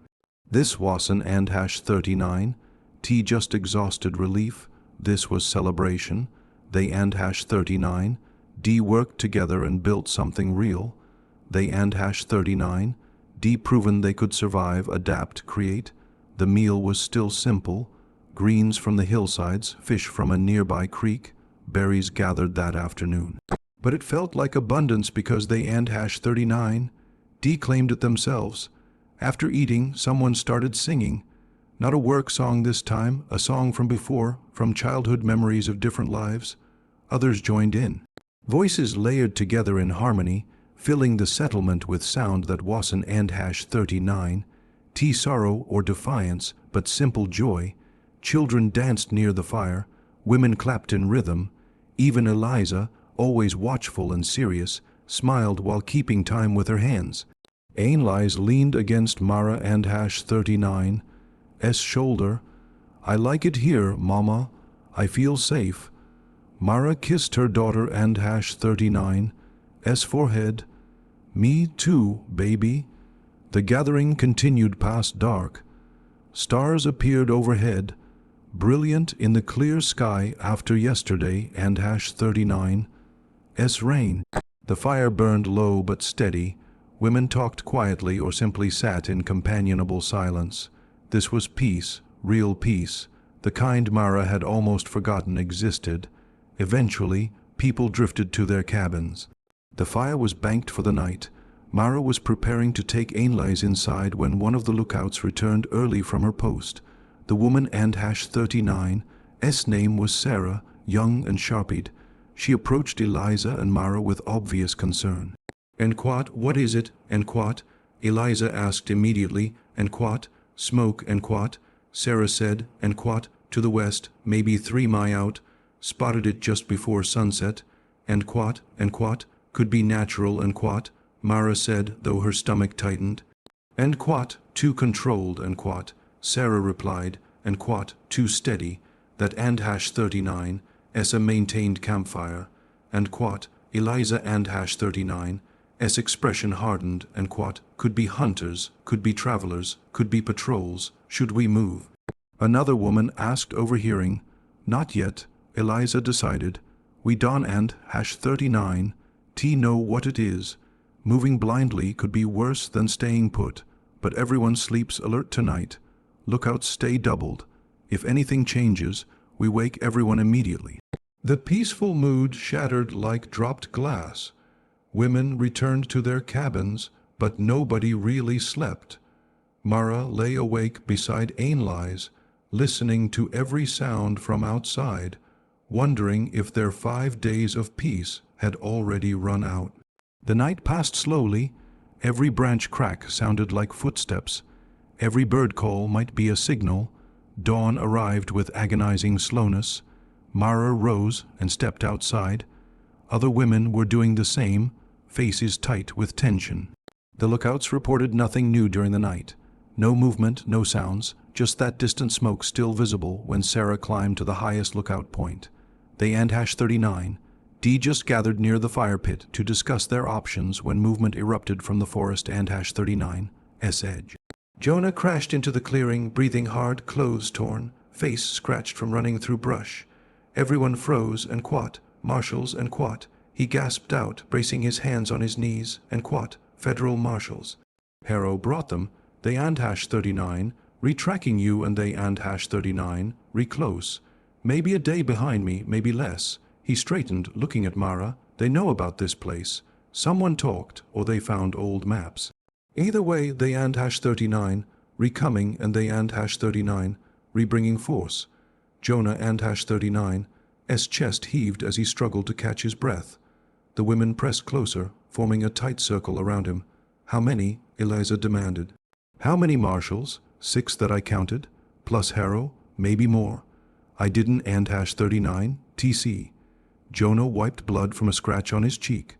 This was an N-39. T just exhausted relief. This was celebration. They N-39. D worked together and built something real. They N-39. D proven they could survive, adapt, create. The meal was still simple. Greens from the hillsides, fish from a nearby creek, berries gathered that afternoon. But it felt like abundance because they N-39. D claimed it themselves. After eating, someone started singing. Not a work song this time, a song from before, from childhood memories of different lives. Others joined in. Voices layered together in harmony, filling the settlement with sound that wasn't N-39. T sorrow or defiance, but simple joy. Children danced near the fire. Women clapped in rhythm. Even Eliza, always watchful and serious, smiled while keeping time with her hands. Ainlise leaned against Mara N-39's shoulder. I like it here, Mama. I feel safe. Mara kissed her daughter N-39's forehead. Me too, baby. The gathering continued past dark. Stars appeared overhead, brilliant in the clear sky after yesterday N-39's rain. The fire burned low but steady. Women talked quietly or simply sat in companionable silence. This was peace, real peace, the kind Mara had almost forgotten existed. Eventually, people drifted to their cabins. The fire was banked for the night. Mara was preparing to take Ainlise inside when one of the lookouts returned early from her post. The woman N-39's name was Sarah, young and sharp-eyed. She approached Eliza and Mara with obvious concern. What is it, Eliza asked immediately. Smoke, Sarah said. To the west, maybe 3 mi out. Spotted it just before sunset. Could be natural, Mara said, though her stomach tightened. Too controlled, Sarah replied, too steady. That N-39's a maintained campfire. Eliza N-39's expression hardened, could be hunters, could be travelers, could be patrols. Should we move? Another woman asked, overhearing. Not yet, Eliza decided. We don't N-39. T know what it is. Moving blindly could be worse than staying put, but everyone sleeps alert tonight. Lookouts stay doubled. If anything changes, we wake everyone immediately. The peaceful mood shattered like dropped glass. Women returned to their cabins, but nobody really slept. Mara lay awake beside Ainlise, listening to every sound from outside, wondering if their 5 days of peace had already run out. The night passed slowly. Every branch crack sounded like footsteps. Every bird call might be a signal. Dawn arrived with agonizing slowness. Mara rose and stepped outside. Other women were doing the same, faces tight with tension. The lookouts reported nothing new during the night. No movement, no sounds, just that distant smoke still visible when Sarah climbed to the highest lookout point. They and #39, D just gathered near the fire pit to discuss their options when movement erupted from the forest and #39's edge. Jonah crashed into the clearing, breathing hard, clothes torn, face scratched from running through brush. Everyone froze and quat, marshals and quat. He gasped out, bracing his hands on his knees, and quat, federal marshals. Harrow brought them, they and #39, retracking you and they and #39, re-close. Maybe a day behind me, maybe less. He straightened, looking at Mara. They know about this place. Someone talked, or they found old maps. Either way, they and #39, recoming and they and #39, rebringing force. Jonah and #39's chest heaved as he struggled to catch his breath. The women pressed closer, forming a tight circle around him. How many? Eliza demanded. How many marshals? 6 that I counted, plus Harrow, maybe more. I didn't and #39, TC. Jonah wiped blood from a scratch on his cheek.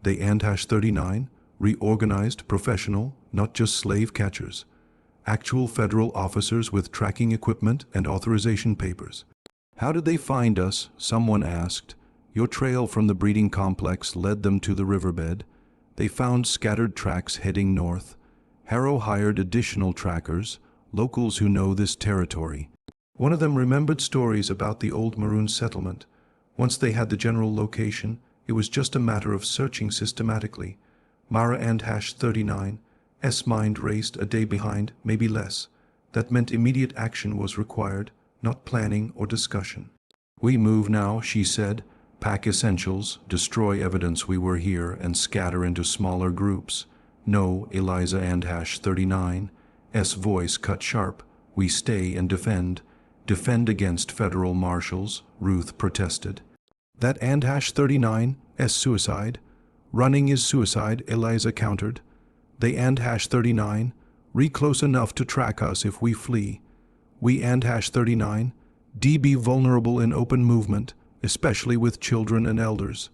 They and #39, reorganized, professional, not just slave catchers. Actual federal officers with tracking equipment and authorization papers. How did they find us? Someone asked. Your trail from the breeding complex led them to the riverbed. They found scattered tracks heading north. Harrow hired additional trackers, locals who know this territory. One of them remembered stories about the old Maroon settlement. Once they had the general location, it was just a matter of searching systematically. Mara and #39's mind raced, a day behind, maybe less. That meant immediate action was required, not planning or discussion. We move now, she said. Pack essentials, destroy evidence we were here, and scatter into smaller groups. No, Eliza and #39's voice cut sharp. We stay and defend. Defend against federal marshals, Ruth protested. That and #39's suicide. Running is suicide, Eliza countered. They and #39, re-close enough to track us if we flee. We and #39, be vulnerable in open movement, especially with children and elders.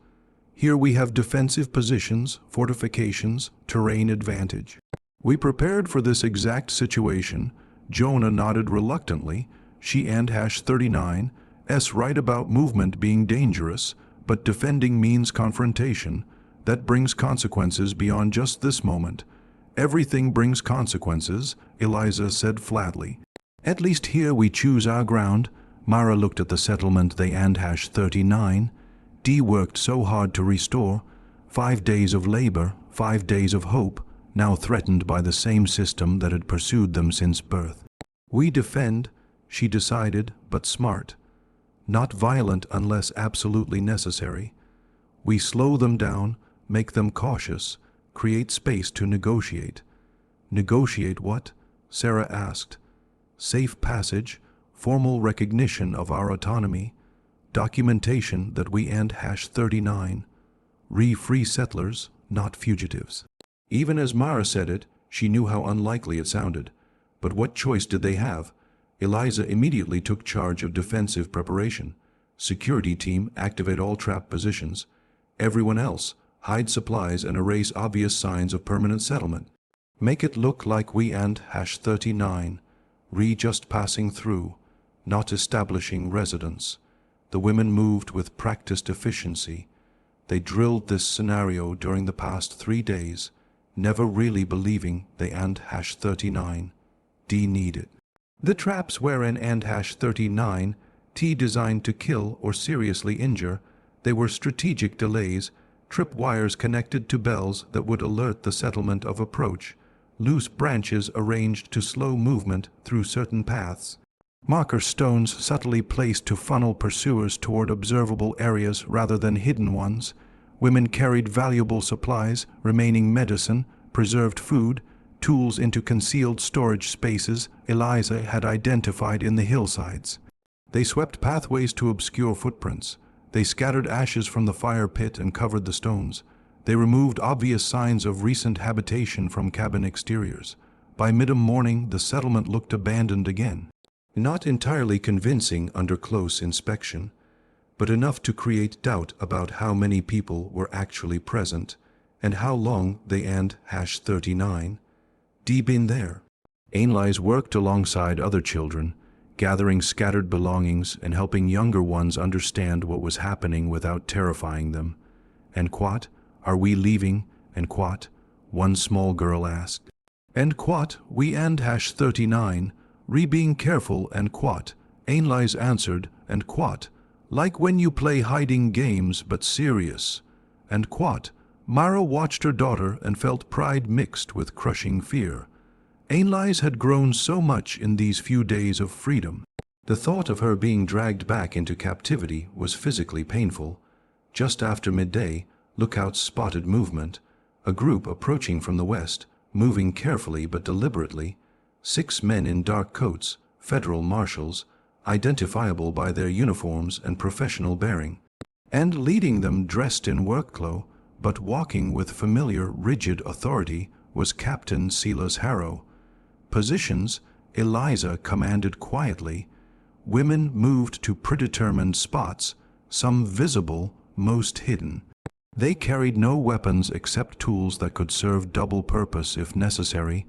Here we have defensive positions, fortifications, terrain advantage. We prepared for this exact situation. Jonah nodded reluctantly. She and #39's right about movement being dangerous, but defending means confrontation. That brings consequences beyond just this moment. Everything brings consequences, Eliza said flatly. At least here we choose our ground. Mara looked at the settlement they and #39. D worked so hard to restore. 5 days of labor, 5 days of hope, now threatened by the same system that had pursued them since birth. We defend, she decided, but smart. Not violent unless absolutely necessary. We slow them down, make them cautious, create space to negotiate. Negotiate what? Sarah asked. Safe passage, formal recognition of our autonomy, documentation that we and #39, free settlers, not fugitives. Even as Mara said it, she knew how unlikely it sounded. But what choice did they have? Eliza immediately took charge of defensive preparation. Security team, activate all trap positions. Everyone else, hide supplies and erase obvious signs of permanent settlement. Make it look like we and #39, just passing through, not establishing residence. The women moved with practiced efficiency. They drilled this scenario during the past 3 days, never really believing they and #39 need it. The traps were an and #39 designed to kill or seriously injure. They were strategic delays, tripwires connected to bells that would alert the settlement of approach, loose branches arranged to slow movement through certain paths, marker stones subtly placed to funnel pursuers toward observable areas rather than hidden ones. Women carried valuable supplies, remaining medicine, preserved food, tools into concealed storage spaces Eliza had identified in the hillsides. They swept pathways to obscure footprints. They scattered ashes from the fire pit and covered the stones. They removed obvious signs of recent habitation from cabin exteriors. By mid-morning, the settlement looked abandoned again. Not entirely convincing under close inspection, but enough to create doubt about how many people were actually present and how long they and #39 been there. Ainlise worked alongside other children, gathering scattered belongings and helping younger ones understand what was happening without terrifying them. "And Quat, are we leaving? And Quat?" one small girl asked. "And Quat, we and #39, re being careful and Quat," Ainlise answered, "and Quat, like when you play hiding games but serious." And Quat, Mara watched her daughter and felt pride mixed with crushing fear. Ainlise had grown so much in these few days of freedom. The thought of her being dragged back into captivity was physically painful. Just after midday, lookouts spotted movement, a group approaching from the west, moving carefully but deliberately. 6 men in dark coats, federal marshals, identifiable by their uniforms and professional bearing. And leading them, dressed in work clothes, but walking with familiar, rigid authority, was Captain Silas Harrow. Positions, Eliza commanded quietly. Women moved to predetermined spots, some visible, most hidden. They carried no weapons except tools that could serve double purpose if necessary.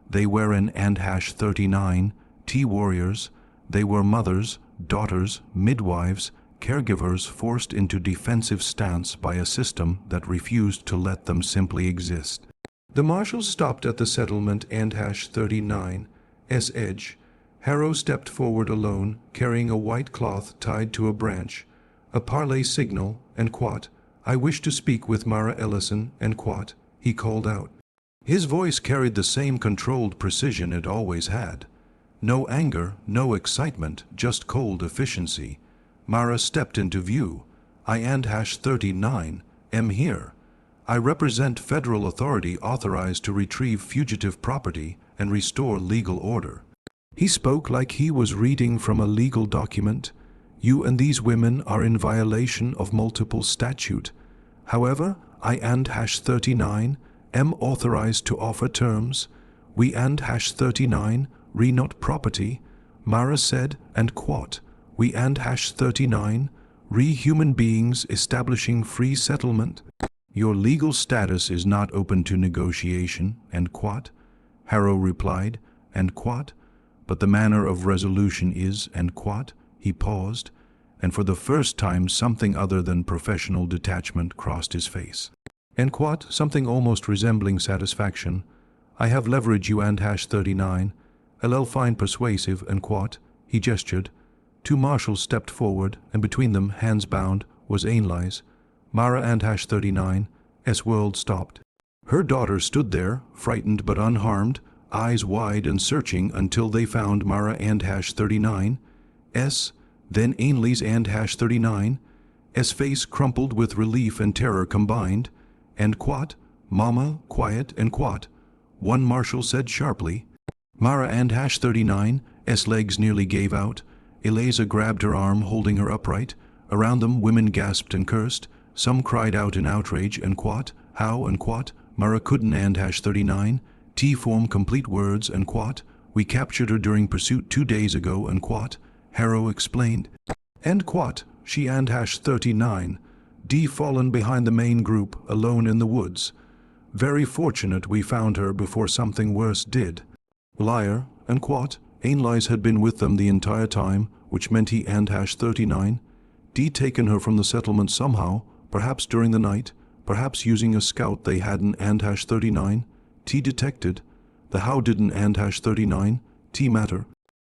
They were in #39, T-warriors. They were mothers, daughters, midwives, caregivers forced into defensive stance by a system that refused to let them simply exist. The marshals stopped at the settlement and #39's edge. Harrow stepped forward alone, carrying a white cloth tied to a branch. A parley signal, and Quat, "I wish to speak with Mara Ellison," and Quat, he called out. His voice carried the same controlled precision it always had. No anger, no excitement, just cold efficiency. Mara stepped into view. "I and #39 am here. I represent federal authority authorized to retrieve fugitive property and restore legal order." He spoke like he was reading from a legal document. "You and these women are in violation of multiple statute. However, I and #39 am authorized to offer terms. We and #39 re not property," Mara said, and Quat, "We and #39 re human beings establishing free settlement. Your legal status is not open to negotiation," and Quat, Harrow replied, and Quat, "but the manner of resolution is," and Quat, he paused, and for the first time something other than professional detachment crossed his face. And Quat, something almost resembling satisfaction, "I have leverage you and #39. I'll find persuasive," and Quat, he gestured. 2 marshals stepped forward, and between them, hands bound, was Ainlise. Mara and #39's world stopped. Her daughter stood there, frightened but unharmed, eyes wide and searching until they found Mara and #39's, then Ainlise and #39's face crumpled with relief and terror combined, and Quat, "Mama, quiet," and Quat, one marshal said sharply. Mara and #39's legs nearly gave out. Eliza grabbed her arm, holding her upright. Around them, women gasped and cursed. Some cried out in outrage, and Quat, "How?" and Quat, "Mara couldn't," and #39 T-form complete words, and Quat, "We captured her during pursuit 2 days ago," and Quat, Harrow explained. And Quat, "She and #39 D fallen behind the main group, alone in the woods. Very fortunate we found her before something worse did." Liar, and Quat, Ainlise had been with them the entire time, which meant he and #39 D taken her from the settlement somehow, perhaps during the night, perhaps using a scout they hadn't and #39 T detected. The how didn't and #39 T matter.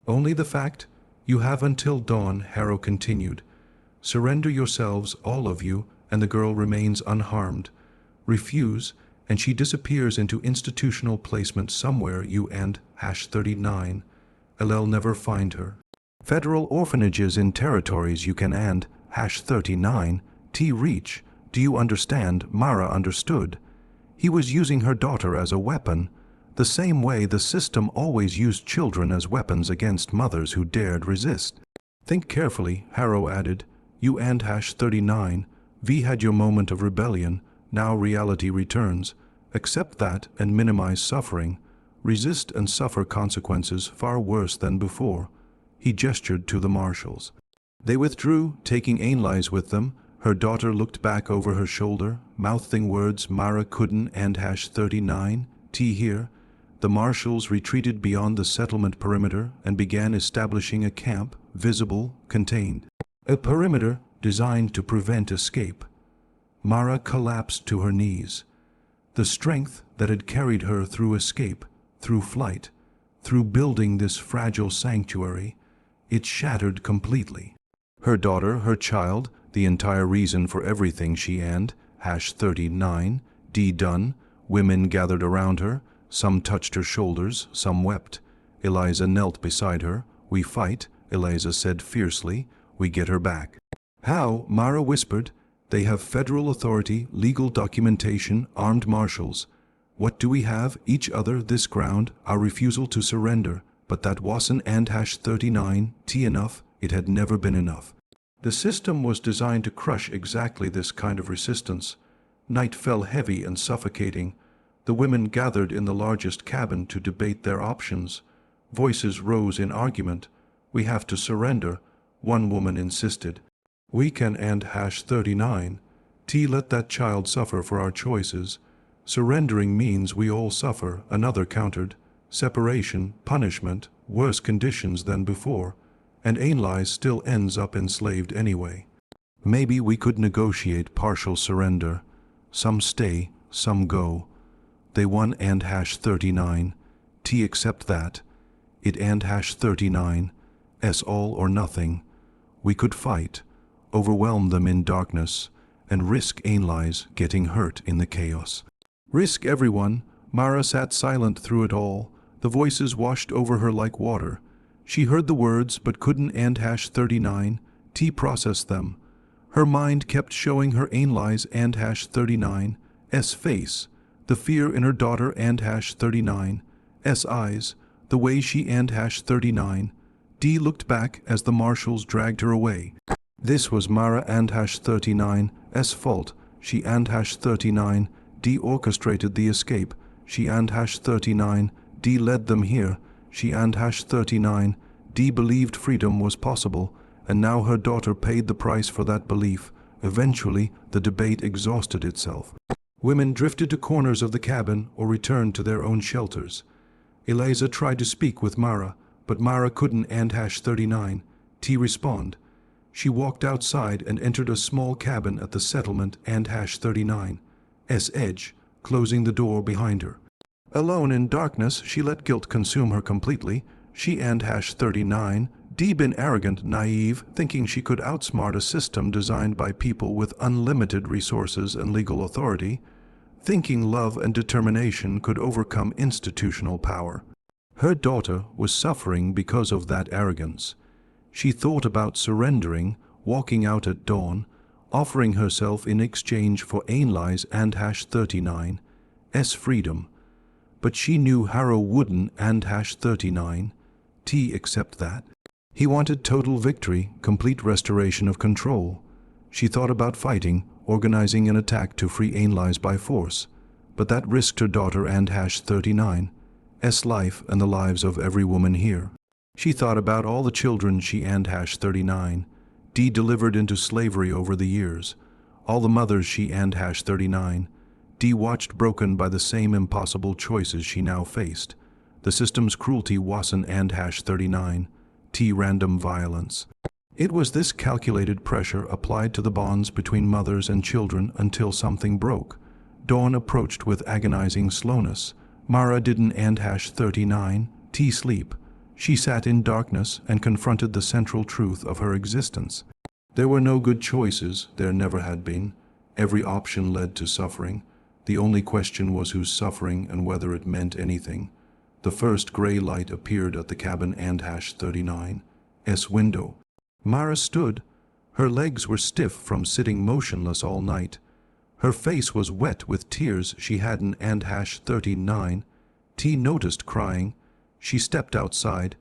Only the fact. "You have until dawn," Harrow continued. "Surrender yourselves, all of you, and the girl remains unharmed. Refuse, and she disappears into institutional placement somewhere you and #39. I'll never find her. Federal orphanages in territories you can and #39 T reach. Do you understand?" Mara understood. He was using her daughter as a weapon, the same way the system always used children as weapons against mothers who dared resist. "Think carefully," Harrow added. "You and #39 V had your moment of rebellion. Now reality returns. Accept that and minimize suffering. Resist and suffer consequences far worse than before." He gestured to the marshals. They withdrew, taking Ainlise with them. Her daughter looked back over her shoulder, mouthing words Mara couldn't and #39 T hear. The marshals retreated beyond the settlement perimeter and began establishing a camp, visible, contained. A perimeter designed to prevent escape. Mara collapsed to her knees. The strength that had carried her through escape, through flight, through building this fragile sanctuary, it shattered completely. Her daughter, her child, the entire reason for everything she and #39 D done. Women gathered around her. Some touched her shoulders, some wept. Eliza knelt beside her. "We fight," Eliza said fiercely. "We get her back." "How?" Mara whispered. "They have federal authority, legal documentation, armed marshals. What do we have? Each other, this ground, our refusal to surrender. But that wasn't and #39 T enough. It had never been enough." The system was designed to crush exactly this kind of resistance. Night fell heavy and suffocating. The women gathered in the largest cabin to debate their options. Voices rose in argument. "We have to surrender," one woman insisted. "We can and #39 T let that child suffer for our choices. Surrendering means we all suffer," another countered. "Separation, punishment, worse conditions than before. And Ainlai still ends up enslaved anyway. Maybe we could negotiate partial surrender. Some stay, some go. They won and #39 T accept that. It and #39 S all or nothing. We could fight, overwhelm them in darkness, and risk Ainlai's getting hurt in the chaos. Risk everyone. Mara sat silent through it all. The voices washed over her like water. She heard the words but couldn't and #39 T process them. Her mind kept showing her Ainlai's and #39 S face, the fear in her daughter and #39 S eyes, the way she and #39 D looked back as the marshals dragged her away. This was Mara and #39 S fault. She and #39 D orchestrated the escape. She and #39 D led them here. She and #39 D believed freedom was possible, and now her daughter paid the price for that belief. Eventually, the debate exhausted itself. Women drifted to corners of the cabin or returned to their own shelters. Eliza tried to speak with Mara, but Mara couldn't and #39 T respond. She walked outside and entered a small cabin at the settlement and #39 S edge, closing the door behind her. Alone in darkness, she let guilt consume her completely. She and #39 D been arrogant, naive, thinking she could outsmart a system designed by people with unlimited resources and legal authority, thinking love and determination could overcome institutional power. Her daughter was suffering because of that arrogance. She thought about surrendering, walking out at dawn, offering herself in exchange for Ainlai's and #39 S freedom. But she knew Harrow wouldn't and #39 T accept that. He wanted total victory, complete restoration of control. She thought about fighting, organizing an attack to free Ainlai's by force. But that risked her daughter and #39 S life and the lives of every woman here. She thought about all the children she and #39 D delivered into slavery over the years, all the mothers she and #39 D watched broken by the same impossible choices she now faced. The system's cruelty wasn't and #39 T random violence. It was this calculated pressure applied to the bonds between mothers and children until something broke. Dawn approached with agonizing slowness. Mara didn't and #39 T sleep. She sat in darkness and confronted the central truth of her existence. There were no good choices, there never had been. Every option led to suffering. The only question was whose suffering and whether it meant anything. The first gray light appeared at the cabin and #39 S window. Mara stood. Her legs were stiff from sitting motionless all night. Her face was wet with tears she hadn't and #39 T noticed crying. She stepped outside.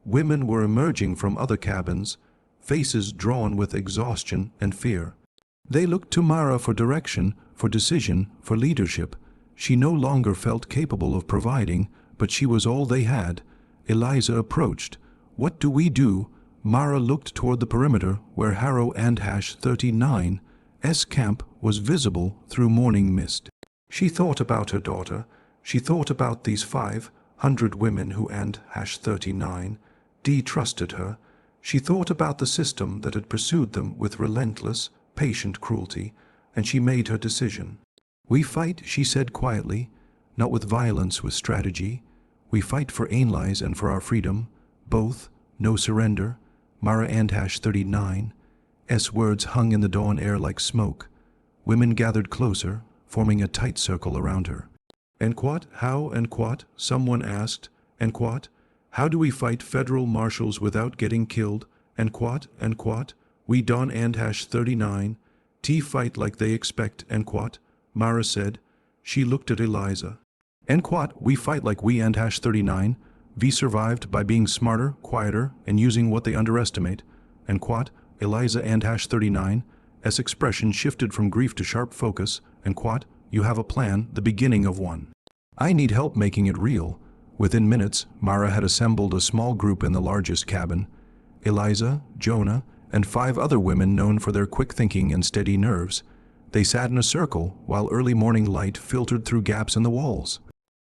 Women were emerging from other cabins, faces drawn with exhaustion and fear. They looked to Mara for direction, for decision, for leadership. She no longer felt capable of providing, but she was all they had. Eliza approached. "What do we do?" Mara looked toward the perimeter where Harrow and #39 S camp was visible through morning mist. She thought about her daughter. She thought about these 5 100 women who and #39. D trusted her. She thought about the system that had pursued them with relentless, patient cruelty, and she made her decision. We fight, she said quietly, not with violence, with strategy. We fight for Ainlai's and for our freedom, both, no surrender. Mara and #39. Words hung in the dawn air like smoke. Women gathered closer, forming a tight circle around her. "And what? How and what?" someone asked. "And what? How do we fight federal marshals without getting killed? And what? And what? We don and #39. T fight like they expect. And what?" Mara said. She looked at Eliza. "And what? We fight like we and #39. V survived by being smarter, quieter, and using what they underestimate. And what?" Eliza and #39. Expression shifted from grief to sharp focus. "And what? You have a plan, the beginning of one. I need help making it real." Within minutes, Mara had assembled a small group in the largest cabin. Eliza, Jonah, and 5 other women known for their quick thinking and steady nerves. They sat in a circle while early morning light filtered through gaps in the walls.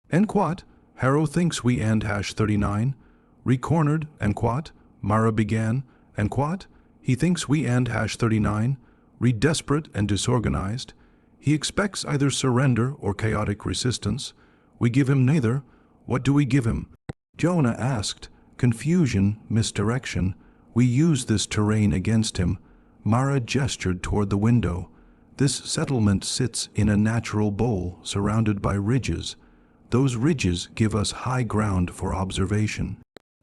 "And what? Harrow thinks we and #39. Re-cornered, and what?" Mara began. "And what? He thinks we and #39. Re-desperate and disorganized. He expects either surrender or chaotic resistance. We give him neither. What do we give him?" Jonah asked. "Confusion, misdirection. We use this terrain against him." Mara gestured toward the window. "This settlement sits in a natural bowl surrounded by ridges. Those ridges give us high ground for observation.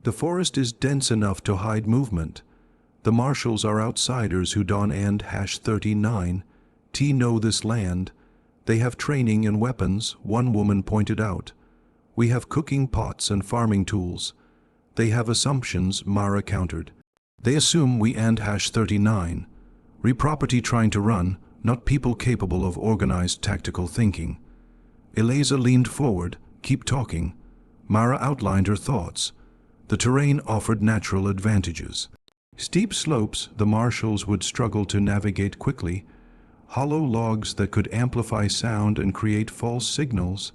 The forest is dense enough to hide movement. The marshals are outsiders who don and #39. T know this land. They have training and weapons," one woman pointed out. "We have cooking pots and farming tools." "They have assumptions," Mara countered. "They assume we and #39. Re-property trying to run, not people capable of organized tactical thinking." Eliza leaned forward. "Keep talking." Mara outlined her thoughts. The terrain offered natural advantages. Steep slopes the marshals would struggle to navigate quickly, hollow logs that could amplify sound and create false signals,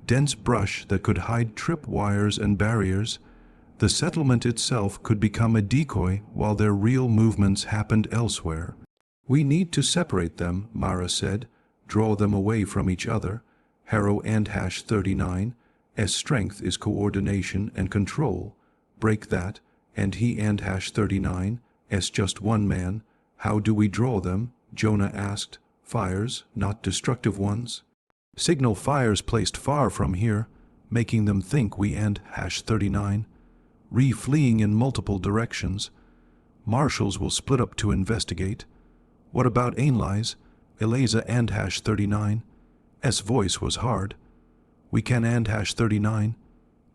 dense brush that could hide trip wires and barriers. The settlement itself could become a decoy while their real movements happened elsewhere. "We need to separate them," Mara said, "draw them away from each other. Harrow and #39. Strength is coordination and control. Break that, and he and #39. Just one man. How do we draw them?" Jonah asked. "Fires, not destructive ones. Signal fires placed far from here, making them think we and #39. Re-fleeing in multiple directions. Marshals will split up to investigate." "What about Ainlai's?" Eliza and #39. Voice was hard. "We can and #39.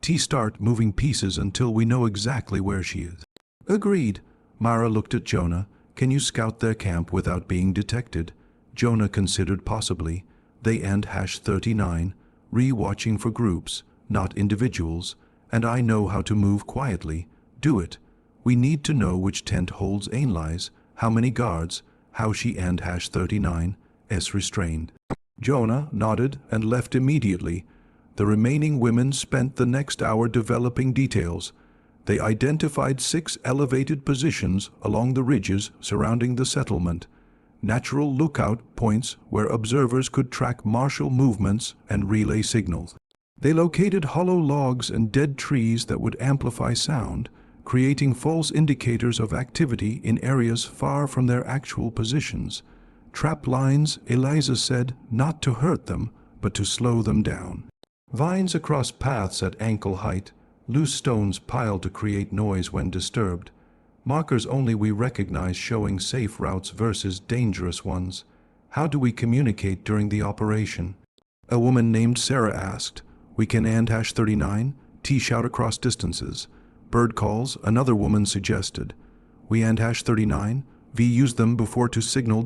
T start moving pieces until we know exactly where she is." "Agreed." Mara looked at Jonah. "Can you scout their camp without being detected?" Jonah considered possibly. "They and #39. Re-watching for groups, not individuals. And I know how to move quietly. Do it. We need to know which tent holds Ainlai's, how many guards, how she and #39. Restrained." Jonah nodded and left immediately. The remaining women spent the next hour developing details. They identified 6 elevated positions along the ridges surrounding the settlement, natural lookout points where observers could track martial movements and relay signals. They located hollow logs and dead trees that would amplify sound, creating false indicators of activity in areas far from their actual positions. Trap lines, Eliza said, not to hurt them, but to slow them down. Vines across paths at ankle height, loose stones piled to create noise when disturbed. Markers only we recognize showing safe routes versus dangerous ones. How do we communicate during the operation? A woman named Sarah asked. We can and #39, T-shout across distances. Bird calls, another woman suggested. We and #39, V use them before to signal